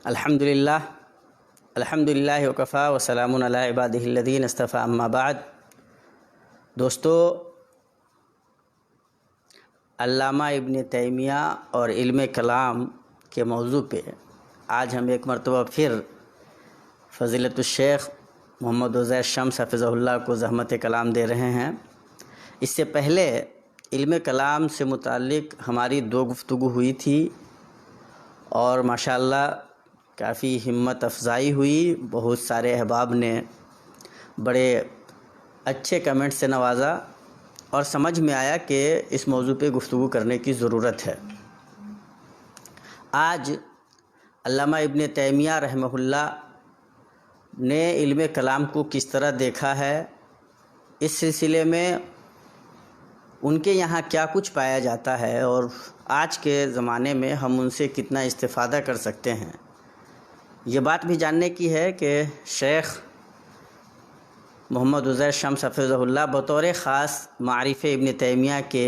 الحمدللہ الحمدللہ وکفا وسلام علی عبادہ الذین اصطفیٰ اما بعد۔ دوستو، علامہ ابن تیمیہ اور علم کلام کے موضوع پہ آج ہم ایک مرتبہ پھر فضیلت الشیخ محمد عزیر شمس حفظہ اللہ کو زحمت کلام دے رہے ہیں۔ اس سے پہلے علم کلام سے متعلق ہماری 2 گفتگو ہوئی تھی اور ماشاءاللہ کافی ہمت افزائی ہوئی۔ بہت سارے احباب نے بڑے اچھے کمنٹ سے نوازا اور سمجھ میں آیا کہ اس موضوع پہ گفتگو کرنے کی ضرورت ہے۔ آج علامہ ابن تیمیہ رحمہ اللہ نے علم کلام کو کس طرح دیکھا ہے، اس سلسلے میں ان کے یہاں کیا کچھ پایا جاتا ہے اور آج کے زمانے میں ہم ان سے کتنا استفادہ کر سکتے ہیں، یہ بات بھی جاننے کی ہے کہ شیخ محمد عزیر شمس حفظہ اللہ بطور خاص معارف ابن تیمیہ کے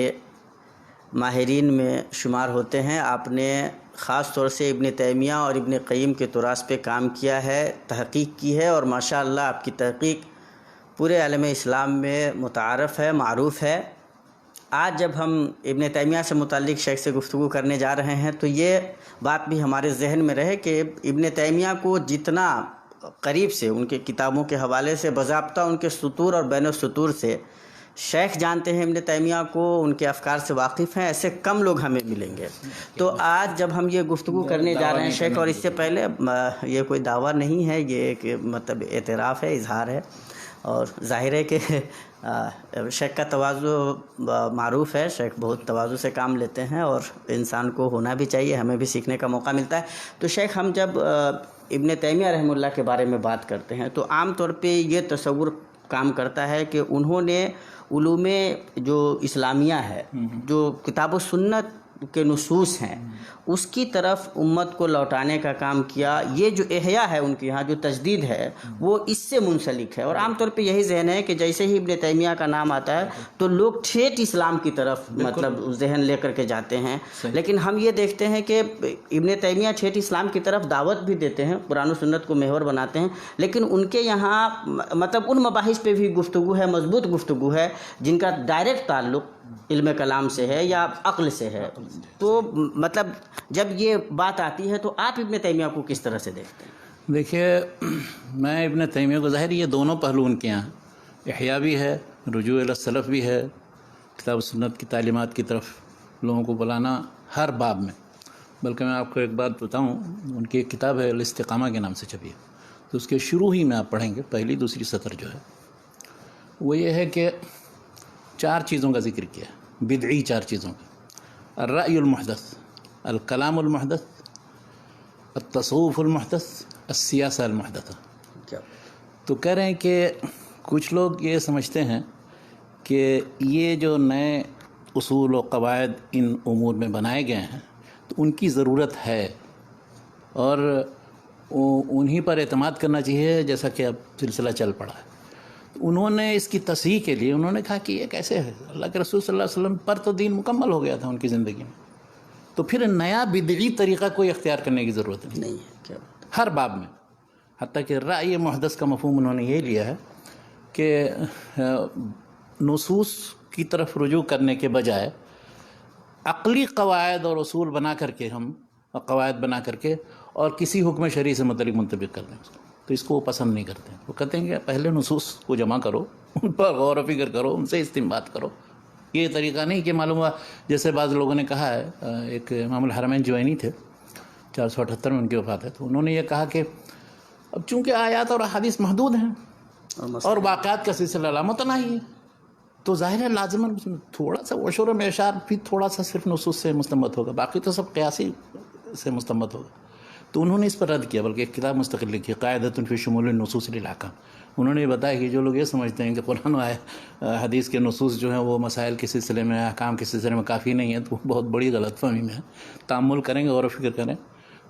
ماہرین میں شمار ہوتے ہیں۔ آپ نے خاص طور سے ابن تیمیہ اور ابن قیم کے تراث پہ کام کیا ہے، تحقیق کی ہے اور ماشاءاللہ آپ کی تحقیق پورے عالم اسلام میں متعارف ہے، معروف ہے۔ آج جب ہم ابن تیمیہ سے متعلق شیخ سے گفتگو کرنے جا رہے ہیں تو یہ بات بھی ہمارے ذہن میں رہے کہ ابن تیمیہ کو جتنا قریب سے ان کے کتابوں کے حوالے سے باضابطہ ان کے سطور اور بین السطور سے شیخ جانتے ہیں ابن تیمیہ کو، ان کے افکار سے واقف ہیں، ایسے کم لوگ ہمیں ملیں گے۔ تو آج جب ہم یہ گفتگو کرنے جا رہے ہیں شیخ، اور اس سے پہلے یہ کوئی دعویٰ نہیں ہے، یہ ایک مطلب اعتراف ہے، اظہار ہے، اور ظاہر ہے کہ شیخ کا تواضع معروف ہے، شیخ بہت تواضع سے کام لیتے ہیں اور انسان کو ہونا بھی چاہیے، ہمیں بھی سیکھنے کا موقع ملتا ہے۔ تو شیخ، ہم جب ابن تیمیہ رحمہ اللہ کے بارے میں بات کرتے ہیں تو عام طور پہ یہ تصور کام کرتا ہے کہ انہوں نے علوم جو اسلامیہ ہے، جو کتاب و سنت کے نصوص ہیں، اس کی طرف امت کو لوٹانے کا کام کیا۔ یہ جو احیاء ہے ان کے یہاں، جو تجدید ہے، وہ اس سے منسلک ہے، اور عام طور پہ یہی ذہن ہے کہ جیسے ہی ابن تیمیہ کا نام آتا ہے تو لوگ ٹھیٹ اسلام کی طرف مطلب ذہن لے کر کے جاتے ہیں۔ لیکن ہم یہ دیکھتے ہیں کہ ابن تیمیہ ٹھیٹ اسلام کی طرف دعوت بھی دیتے ہیں، قرآن و سنت کو محور بناتے ہیں، لیکن ان کے یہاں مطلب ان مباحث پہ بھی گفتگو ہے، مضبوط گفتگو ہے، جن کا ڈائریکٹ تعلق علم کلام سے ہے یا عقل سے ہے۔ تو مطلب جب یہ بات آتی ہے تو آپ ابن تیمیہ کو کس طرح سے دیکھتے ہیں؟ دیکھیے، میں ابن تیمیہ کو ظاہر یہ دونوں پہلو ان کے یہاں، احیاء بھی ہے، رجوع الی السلف بھی ہے، کتاب و سنت کی تعلیمات کی طرف لوگوں کو بلانا ہر باب میں۔ بلکہ میں آپ کو ایک بات بتاؤں، ان کی ایک کتاب ہے الاستقامہ کے نام سے چھپی ہے، تو اس کے شروع ہی میں آپ پڑھیں گے، پہلی دوسری سطر جو ہے وہ یہ ہے کہ 4 چیزوں کا ذکر کیا ہے، بدعی 4 چیزوں کا: الرأی المحدث، الکلام المحدث، التصوف المحدث، السیاسہ المحدثہ۔ تو کہہ رہے ہیں کہ کچھ لوگ یہ سمجھتے ہیں کہ یہ جو نئے اصول و قواعد ان امور میں بنائے گئے ہیں تو ان کی ضرورت ہے اور انہی پر اعتماد کرنا چاہیے، جیسا کہ اب سلسلہ چل پڑا ہے۔ انہوں نے اس کی تصحیح کے لیے انہوں نے کہا کہ یہ کیسے ہے، اللہ کے رسول صلی اللہ علیہ وسلم پر تو دین مکمل ہو گیا تھا ان کی زندگی میں، تو پھر نیا بدعی طریقہ کوئی اختیار کرنے کی ضرورت نہیں ہے ہر باب میں۔ حتیٰ کہ رأی محدث کا مفہوم انہوں نے یہ لیا ہے کہ نصوص کی طرف رجوع کرنے کے بجائے عقلی قواعد اور اصول بنا کر کے، ہم قواعد بنا کر کے اور کسی حکم شرعی سے متعلق منطبق کر دیں، تو اس کو وہ پسند نہیں کرتے ہیں۔ وہ کہتے ہیں کہ پہلے نصوص کو جمع کرو، ان پر غور و فکر کرو، ان سے استنباط کرو۔ یہ طریقہ نہیں کہ معلوم ہوا، جیسے بعض لوگوں نے کہا ہے، ایک امام الحرمین جوینی تھے، 478 میں ان کی وفات ہے، تو انہوں نے یہ کہا کہ اب چونکہ آیات اور احادیث محدود ہیں اور واقعات کا سلسلہ لامتناہی ہے، تو ظاہر ہے لازماً تھوڑا سا عشر و معشار بھی تھوڑا سا صرف نصوص سے مستنبط ہوگا، باقی تو سب قیاسی سے مستنبط ہوگا۔ تو انہوں نے اس پر رد کیا، بلکہ ایک کتاب مستقل لکھی، قاعدۃ فی شمول النصوص للاحکام۔ انہوں نے یہ بتایا کہ جو لوگ یہ سمجھتے ہیں کہ قرآن و حدیث کے نصوص جو ہیں وہ مسائل کے سلسلے میں، احکام کے سلسلے میں کافی نہیں ہیں، تو وہ بہت بڑی غلط فہمی میں ہے۔ تأمل کریں گے، غور و فکر کریں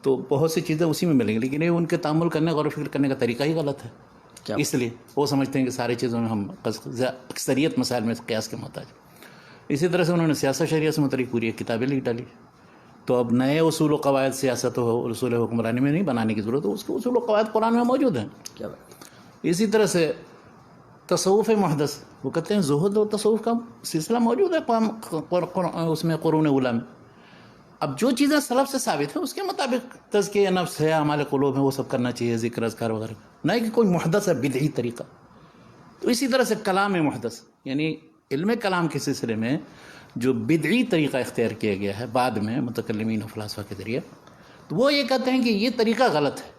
تو بہت سی چیزیں اسی میں ملیں گی، لیکن یہ ان کے تأمل کرنے، غور و فکر کرنے کا طریقہ ہی غلط ہے۔ اس لیے وہ سمجھتے ہیں کہ ساری چیزوں میں ہم اکثریت مسائل میں قیاس کے محتاج۔ اسی طرح سے انہوں نے سیاست شریعہ سے متعلق پوری ایک کتابیں لکھ ڈالی، تو اب نئے اصول و قواعد سیاست و اصول حکمرانی میں نہیں بنانے کی ضرورت ہے، اس کے اصول و قواعد قرآن میں موجود ہیں. کیا بات. اسی طرح سے تصوف محدث، وہ کہتے ہیں زہد و تصوف کا سلسلہ موجود ہے اس میں قرون اولیٰ میں. اب جو چیزیں سلف سے ثابت ہے اس کے مطابق تزکیہ نفس ہے، اعمال قلوب ہے، وہ سب کرنا چاہیے، ذکر اذکار وغیرہ، نہ کہ کوئی محدث ہے بدعی طریقہ. تو اسی طرح سے کلام محدث، یعنی علم کلام کے سلسلے میں جو بدعی طریقہ اختیار کیا گیا ہے بعد میں متکلمین و فلاسفہ کے ذریعے، تو وہ یہ کہتے ہیں کہ یہ طریقہ غلط ہے،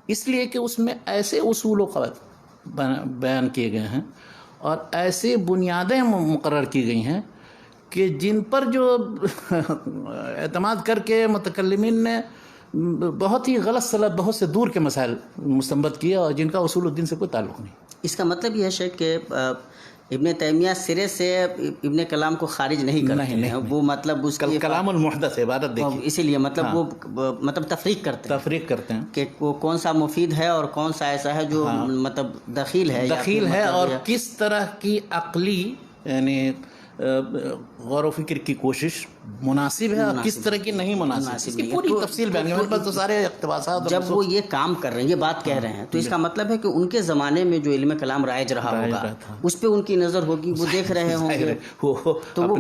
اس لیے کہ اس میں ایسے اصول و قواعد بیان کیے گئے ہیں اور ایسے بنیادیں مقرر کی گئی ہیں کہ جن پر جو اعتماد کر کے متکلمین نے بہت ہی غلط سلف، بہت سے دور کے مسائل مستنبط کیے اور جن کا اصول الدین سے کوئی تعلق نہیں. اس کا مطلب یہ ہے شیخ کہ ابن تیمیہ سرے سے ابن کلام کو خارج نہیں کرتے ہیں. وہ مطلب اس کی کلام المحدث عبادت دیکھیے، اسی لیے مطلب وہ مطلب تفریق کرتے ہیں کہ وہ کون سا مفید ہے اور کون سا ایسا ہے جو مطلب دخیل ہے اور کس طرح کی عقلی یعنی غور و فکر کی کوشش مناسب ہے اور کس طرح کی نہیں مناسب. اس کی پوری تفصیل بیان ہے، میرے پاس تو سارے اقتباسات. جب وہ یہ کام کر رہے ہیں، یہ بات کہہ رہے ہیں، تو اس کا مطلب ہے کہ ان کے زمانے میں جو علم کلام رائج رہا ہوگا اس پہ ان کی نظر ہوگی، وہ دیکھ رہے ہوں گے. تو وہ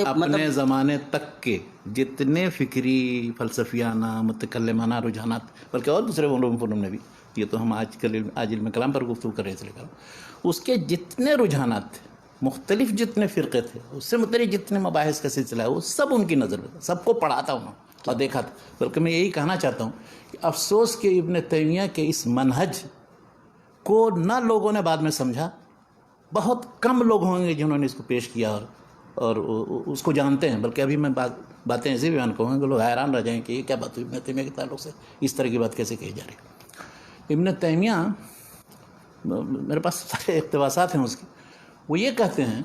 اپنے زمانے تک کے جتنے فکری فلسفیانہ متکلمانہ رجحانات، بلکہ اور دوسرے علوم میں بھی، یہ تو ہم آج علم کلام پر گفتگو کر رہے ہیں، اس لیے اس کے جتنے رجحانات تھے، مختلف جتنے فرقے تھے، اس سے مختلف جتنے مباحث کا سلسلہ ہے، وہ سب ان کی نظر میں، سب کو پڑھا تھا انہوں اور دیکھا تھا. بلکہ میں یہی کہنا چاہتا ہوں کہ افسوس کہ ابن تیمیہ کے اس منہج کو نہ لوگوں نے بعد میں سمجھا. بہت کم لوگ ہوں گے جنہوں نے اس کو پیش کیا اور اس کو جانتے ہیں. بلکہ ابھی میں باتیں ایسے بیان کہوں کہ لوگ حیران رہ جائیں کہ یہ کیا بات ہوئی، ابن تیمیہ کے تعلق سے اس طرح کی بات کیسے کہی جا رہی ہے. ابن تیمیہ، میرے پاس سارے اقتباسات ہیں اس کی، وہ یہ کہتے ہیں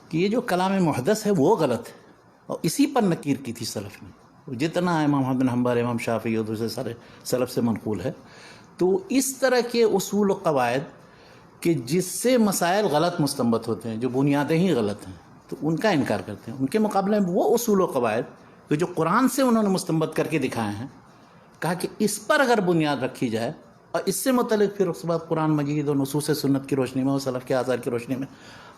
کہ یہ جو کلام محدث ہے وہ غلط ہے، اور اسی پر نکیر کی تھی سلف نے. جتنا امام احمد بن حنبل، امام شافعی اور دوسرے سارے سلف سے منقول ہے. تو اس طرح کے اصول و قواعد کہ جس سے مسائل غلط مستنبط ہوتے ہیں، جو بنیادیں ہی غلط ہیں، تو ان کا انکار کرتے ہیں. ان کے مقابلے میں وہ اصول و قواعد کہ جو قرآن سے انہوں نے مستنبط کر کے دکھائے ہیں، کہا کہ اس پر اگر بنیاد رکھی جائے اور اس سے متعلق پھر اس بعد قرآن مجید اور نصوص سنت کی روشنی میں اور سلف کے آثار کی روشنی میں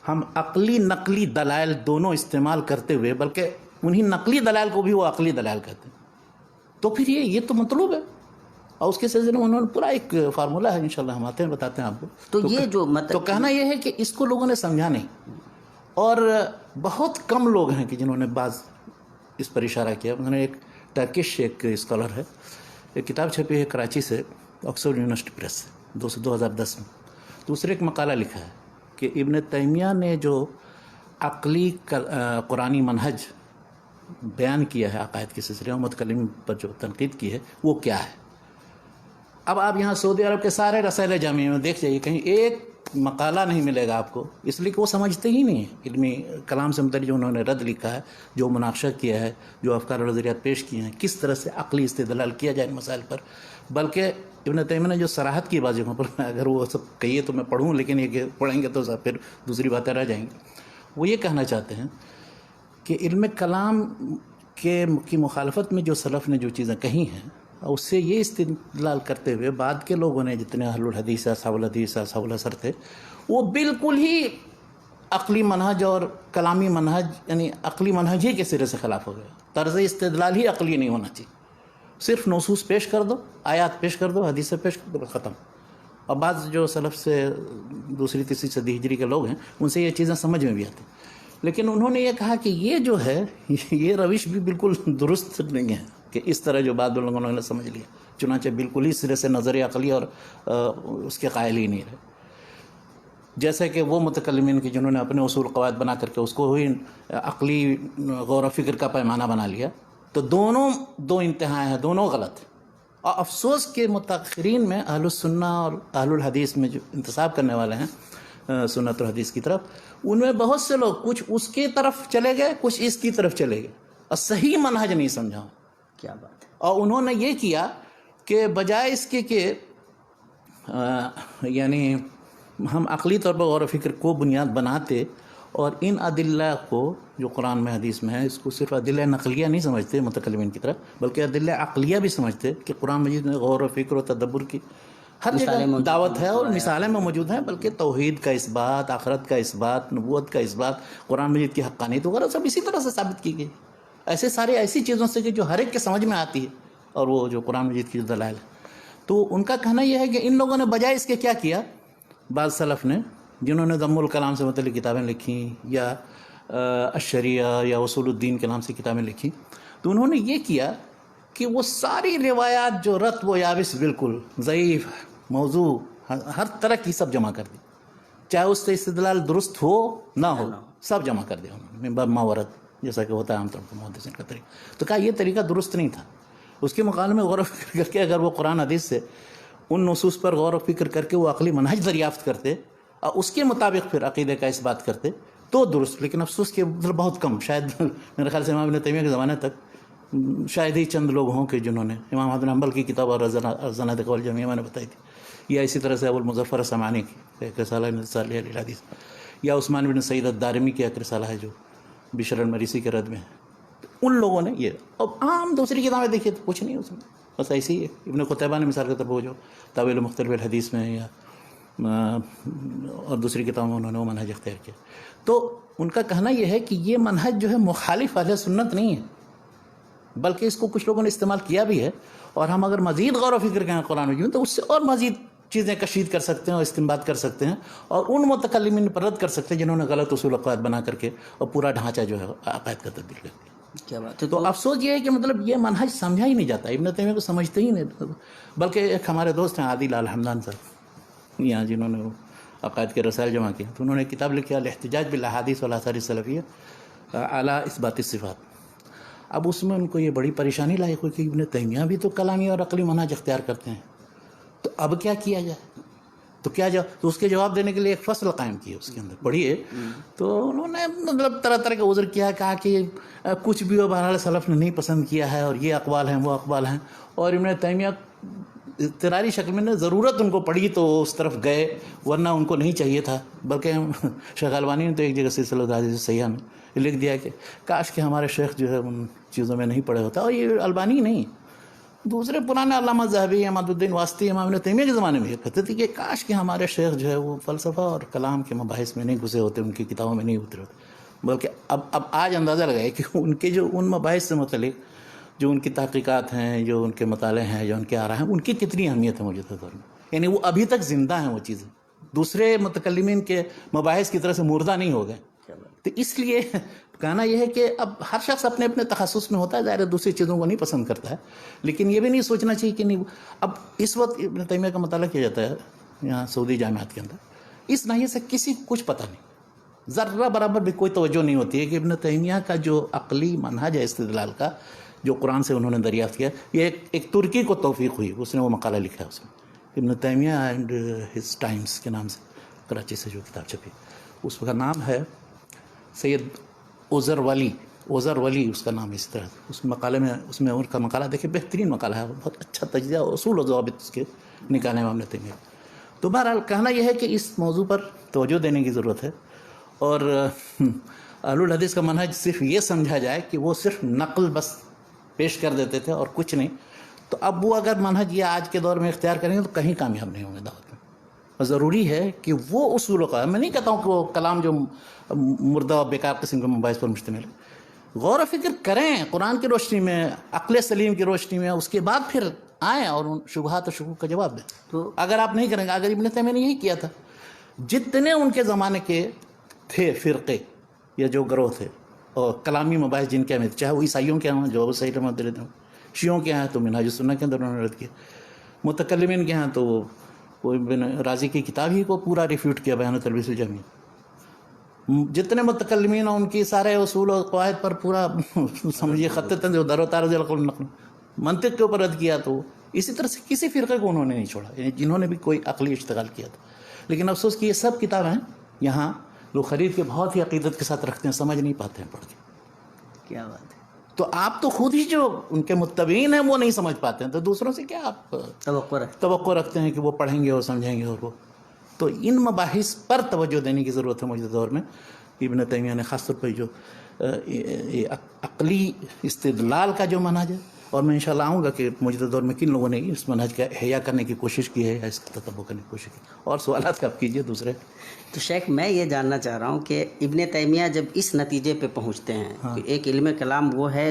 ہم عقلی نقلی دلائل دونوں استعمال کرتے ہوئے، بلکہ انہی نقلی دلائل کو بھی وہ عقلی دلائل کہتے ہیں، تو پھر یہ تو مطلوب ہے. اور اس کے سلسلے میں انہوں نے پورا ایک فارمولہ ہے، انشاءاللہ ہم آتے ہیں بتاتے ہیں آپ کو. تو یہ جو تو کہنا یہ ہے کہ اس کو لوگوں نے سمجھا نہیں، اور بہت کم لوگ ہیں کہ جنہوں نے بعض اس پر اشارہ کیا. انہوں نے ایک ٹرکش ایک اسکالر ہے، ایک کتاب چھپی ہے کراچی سے، آکسفورڈ یونیورسٹی پریس سے 2010 میں. دوسرے ایک مقالہ لکھا ہے کہ ابن تیمیہ نے جو عقلی قرآنی منہج بیان کیا ہے عقائد کے سلسلے میں، متکلم پر جو تنقید کی ہے، وہ کیا ہے. اب آپ یہاں سعودی عرب کے سارے رسائل جامعہ میں دیکھ جائیے، کہیں ایک مقالہ نہیں ملے گا آپ کو، اس لیے کہ وہ سمجھتے ہی نہیں ہیں علمی کلام سے متعلق جو انہوں نے رد لکھا ہے، جو مناقشہ کیا ہے، جو افکار و نظریات پیش کیے ہیں، کس طرح سے عقلی استدلال کیا جائے ان مسائل پر. بلکہ ابن تیمیہ نے جو صراحت کی بعض جگہوں پر، اگر وہ سب کہیے تو میں پڑھوں، لیکن یہ کہ پڑھیں گے تو پھر دوسری باتیں رہ جائیں گی. وہ یہ کہنا چاہتے ہیں کہ علم کلام کی مخالفت میں جو سلف نے جو چیزیں کہی ہیں، اس سے یہ استدلال کرتے ہوئے بعد کے لوگوں نے جتنے اہل الحدیث، اصحاب الحدیث، اصحاب الاثر تھے، وہ بالکل ہی عقلی منہج اور کلامی منہج، یعنی عقلی منہج ہی کے سرے سے خلاف ہو گیا. طرز استدلال ہی عقلی نہیں ہونا چاہیے، صرف نصوص پیش کر دو، آیات پیش کر دو، حدیثیں پیش کر دو، ختم. اور بعض جو سلف سے دوسری تیسری صدی ہجری کے لوگ ہیں، ان سے یہ چیزیں سمجھ میں بھی آتی، لیکن انہوں نے یہ کہا کہ یہ جو ہے یہ روش بھی بالکل درست نہیں ہے کہ اس طرح جو بعض لوگوں نے سمجھ لیا. چنانچہ بالکل ہی سرے سے نظر عقلی اور اس کے قائل ہی نہیں رہے. جیسے کہ وہ متکلمین کی جنہوں نے اپنے اصول قواعد بنا کر کے اس کو ہی عقلی غور و فکر کا پیمانہ بنا لیا، تو دونوں دو انتہائیں ہیں، دونوں غلط ہیں. اور افسوس کے متاخرین میں اہل السنہ اور اہل الحدیث میں جو انتساب کرنے والے ہیں سنت اور حدیث کی طرف، ان میں بہت سے لوگ کچھ اس کی طرف چلے گئے، کچھ اس کی طرف چلے گئے، اور صحیح منہج نہیں سمجھا. کیا بات ہے. اور انہوں نے یہ کیا کہ بجائے اس کے کہ یعنی ہم عقلی طور پر غور و فکر کو بنیاد بناتے اور ان ادلہ کو جو قرآن میں حدیث میں ہے اس کو صرف ادلہ نقلیہ نہیں سمجھتے متکلمین کی طرح، بلکہ ادلہ عقلیہ بھی سمجھتے کہ قرآن مجید میں غور و فکر و تدبر کی ہر جگہ دعوت ہے اور مثالیں میں موجود ہیں، بلکہ توحید کا اس بات، آخرت کا اس بات، نبوت کا اس بات، قرآن مجید کی حقانیت وغیرہ سب اسی طرح سے ثابت کی گئی، ایسی چیزوں سے کہ جو ہر ایک کے سمجھ میں آتی ہے، اور وہ جو قرآن مجید کی جو دلائل ہے۔ تو ان کا کہنا یہ ہے کہ ان لوگوں نے بجائے اس کے کیا کیا، بعض سلف نے جنہوں نے ضم الکلام سے متعلق کتابیں لکھیں یا الشریعہ یا اصول الدین کے نام سے کتابیں لکھیں، تو انہوں نے یہ کیا کہ وہ ساری روایات جو رتب و یابس بالکل ضعیف، موضوع، ہر طرح کی سب جمع کر دی، چاہے اس سے استدلال درست ہو نہ ہو، سب جمع کر دیا انہوں نے من باب ما ورد، جیسا کہ ہوتا ہے عام طور پر محدثین کا طریقہ۔ تو کہا یہ طریقہ درست نہیں تھا، اس کے مقابلے میں غور و فکر کر کے اگر وہ قرآن حدیث سے ان نصوص پر غور و فکر کر کے وہ عقلی منہج دریافت کرتے اور اس کے مطابق پھر عقیدے کا اس بات کرتے تو درست، لیکن افسوس کہ بہت کم، شاید میرے خیال سے امام ابن تیمیہ کے زمانے تک شاید ہی چند لوگ ہوں کہ جنہوں نے امام احمد بن حنبل کی کتاب اور الزنادقہ والجمیع میں نے بتائی تھی، یا اسی طرح سے ابو المظفر السمعانی کی ایک رسالہ صالح الحدیث، یا عثمان بن سعید الدارمی کی ایک رسالہ ہے جو بشر المریسی کے رد میں ہے، ان لوگوں نے یہ، اب عام دوسری کتابیں دیکھیے تو کچھ نہیں اس میں، بس ایسی ہی ہے۔ ابن قتیبہ نے مثال کے طور پر وہ جو تاویل مختلف الحدیث میں یا اور دوسری کتابوں میں انہوں نے وہ منہج اختیار کیا۔ تو ان کا کہنا یہ ہے کہ یہ منہج جو ہے مخالف اہل سنت نہیں ہے، بلکہ اس کو کچھ لوگوں نے استعمال کیا بھی ہے، اور ہم اگر مزید غور و فکر کریں قرآن مجید میں تو اس سے اور مزید چیزیں کشید کر سکتے ہیں اور استنباط کر سکتے ہیں، اور ان متکلمین پر رد کر سکتے ہیں جنہوں نے غلط اصول عقائد بنا کر کے اور پورا ڈھانچہ جو ہے عقائد کا تبدیل کر دیا۔ کیا بات ہے۔ تو افسوس یہ ہے کہ مطلب یہ منہج سمجھا ہی نہیں جاتا، ابن تیمیہ کو سمجھتے ہی نہیں، بلکہ ایک ہمارے دوست ہیں عادل لال حمدان صاحب یہاں جنہوں نے عقائد کے رسائل جمع کیے، تو انہوں نے کتاب لکھی الاحتجاج بالاحادیث والاثار السلفیہ علی اثبات الصفات۔ اب اس میں ان کو یہ بڑی پریشانی لاحق ہوئی کہ ابن تیمیہ بھی تو کلامی اور عقلی منہج اختیار کرتے ہیں، تو اب کیا کیا جائے، تو اس کے جواب دینے کے لیے ایک فصل قائم کی ہے اس کے اندر پڑھیے، تو انہوں نے مطلب طرح طرح کا عذر کیا، کہا کہ کچھ بھی ہو بہرحال سلف نے نہیں پسند کیا ہے، اور یہ اقوال ہیں وہ اقوال ہیں، اور ابن تیمیہ اضطراری شکل میں ضرورت ان کو پڑی تو اس طرف گئے، ورنہ ان کو نہیں چاہیے تھا۔ بلکہ شیخ البانی نے تو ایک جگہ سلسلہ الحدیث الصحیحہ میں لکھ دیا کہ کاش کہ ہمارے شیخ جو ہے ان چیزوں میں نہیں پڑے ہوتا، اور یہ البانی نہیں، دوسرے پرانے علامہ ذہبی، عماد الدین واسطی، امام ابن تیمیہ کے زمانے میں یہ کہتے تھے کہ کاش کہ ہمارے شیخ جو ہے وہ فلسفہ اور کلام کے مباحث میں نہیں گھسے ہوتے، ان کی کتابوں میں نہیں اترے ہوتے، بلکہ اب آج اندازہ لگائے کہ ان کے جو ان مباحث سے متعلق جو ان کی تحقیقات ہیں، جو ان کے مطالعے ہیں، جو ان کے آراء ہیں، ان کی کتنی اہمیت ہے موجودہ دور میں، یعنی وہ ابھی تک زندہ ہیں، وہ چیزیں دوسرے متکلمین کے مباحث کی طرح سے مردہ نہیں ہو گئے۔ تو اس لیے کہنا یہ ہے کہ اب ہر شخص اپنے اپنے تخصص میں ہوتا ہے، ظاہر ہے دوسری چیزوں کو نہیں پسند کرتا ہے، لیکن یہ بھی نہیں سوچنا چاہیے کہ نہیں، اب اس وقت ابن تیمیہ کا مطالعہ کیا جاتا ہے یہاں سعودی جامعات کے اندر، اس ناحیے سے کسی کو کچھ پتہ نہیں، ذرہ برابر بھی کوئی توجہ نہیں ہوتی ہے کہ ابن تیمیہ کا جو عقلی منہج ہے استدلال کا، جو قرآن سے انہوں نے دریافت کیا، یہ ایک ترکی کو توفیق ہوئی، اس نے وہ مقالہ لکھا ہے اس میں، ابن تیمیہ اینڈ ہز ٹائمز کے نام سے، کراچی سے جو کتاب چھپی، اس کا نام ہے سید عذر ولی اس کا نام ہے، اس طرح اس مقالے میں، اس میں ان کا مقالہ دیکھیں، بہترین مقالہ ہے، بہت اچھا تجزیہ اصول و ضوابط اس کے نکالے امام ابن تیمیہ۔ تو بہرحال کہنا یہ ہے کہ اس موضوع پر توجہ دینے کی ضرورت ہے، اور اہل الحدیث کا منہج صرف یہ سمجھا جائے کہ وہ صرف نقل بس پیش کر دیتے تھے اور کچھ نہیں، تو اب وہ اگر منہج یہ آج کے دور میں اختیار کریں گے تو کہیں کامیاب نہیں ہوں گے دعوت میں۔ اور ضروری ہے کہ وہ اصول کا، میں نہیں کہتا ہوں کہ وہ کلام جو مردہ و بیکار قسم کے مباحث پر مشتمل ہے، غور و فکر کریں قرآن کی روشنی میں، عقل سلیم کی روشنی میں، اس کے بعد پھر آئیں اور ان شبہات و شکوک کا جواب دیں۔ تو اگر آپ نہیں کریں گے، اگر ابن تیمیہ نے یہی کیا تھا، جتنے ان کے زمانے کے تھے فرقے یا جو گروہ تھے اور کلامی مباحث جن کے میں، چاہے وہ عیسائیوں کے ہوں جو صحیح رحمت رہتے ہوں، شیعوں کے ہیں تو منہاج السنہ کے اندر انہوں نے رد کیا، متکلمین کے ہیں تو وہ ابن رازی کی کتاب ہی کو پورا ریفیوٹ کیا، بیان تلبیس الجہمی، جتنے متکلمین ہیں ان کی سارے اصول و قواعد پر پورا سمجھیے خط تنظیم در و تارز القول نقل منطق کے اوپر رد کیا۔ تو اسی طرح سے کسی فرقے کو انہوں نے نہیں چھوڑا، یعنی جنہوں نے بھی کوئی عقلی اشتغال کیا تھا۔ لیکن افسوس کہ یہ سب کتابیں یہاں لوگ خرید کے بہت ہی عقیدت کے ساتھ رکھتے ہیں، سمجھ نہیں پاتے ہیں پڑھ کے۔ کیا بات ہے۔ تو آپ تو خود ہی جو ان کے متبعین ہیں وہ نہیں سمجھ پاتے ہیں، تو دوسروں سے کیا آپ توقع رکھتے ہیں کہ وہ پڑھیں گے اور سمجھیں گے، اور وہ تو ان مباحث پر توجہ دینے کی ضرورت ہے موجودہ دور میں۔ ابن تیمیہ نے خاص طور پر جو عقلی استدلال کا جو منہج ہے، اور میں انشاءاللہ آؤں گا کہ موجودہ دور میں کن لوگوں نے اس منہج کا احیا کرنے کی کوشش کی ہے یا اس کا تتبع کرنے کی کوشش کی، اور سوالات کا آپ کیجئے دوسرے۔ تو شیخ میں یہ جاننا چاہ رہا ہوں کہ ابن تیمیہ جب اس نتیجے پہ پہنچتے ہیں کہ ایک علم کلام وہ ہے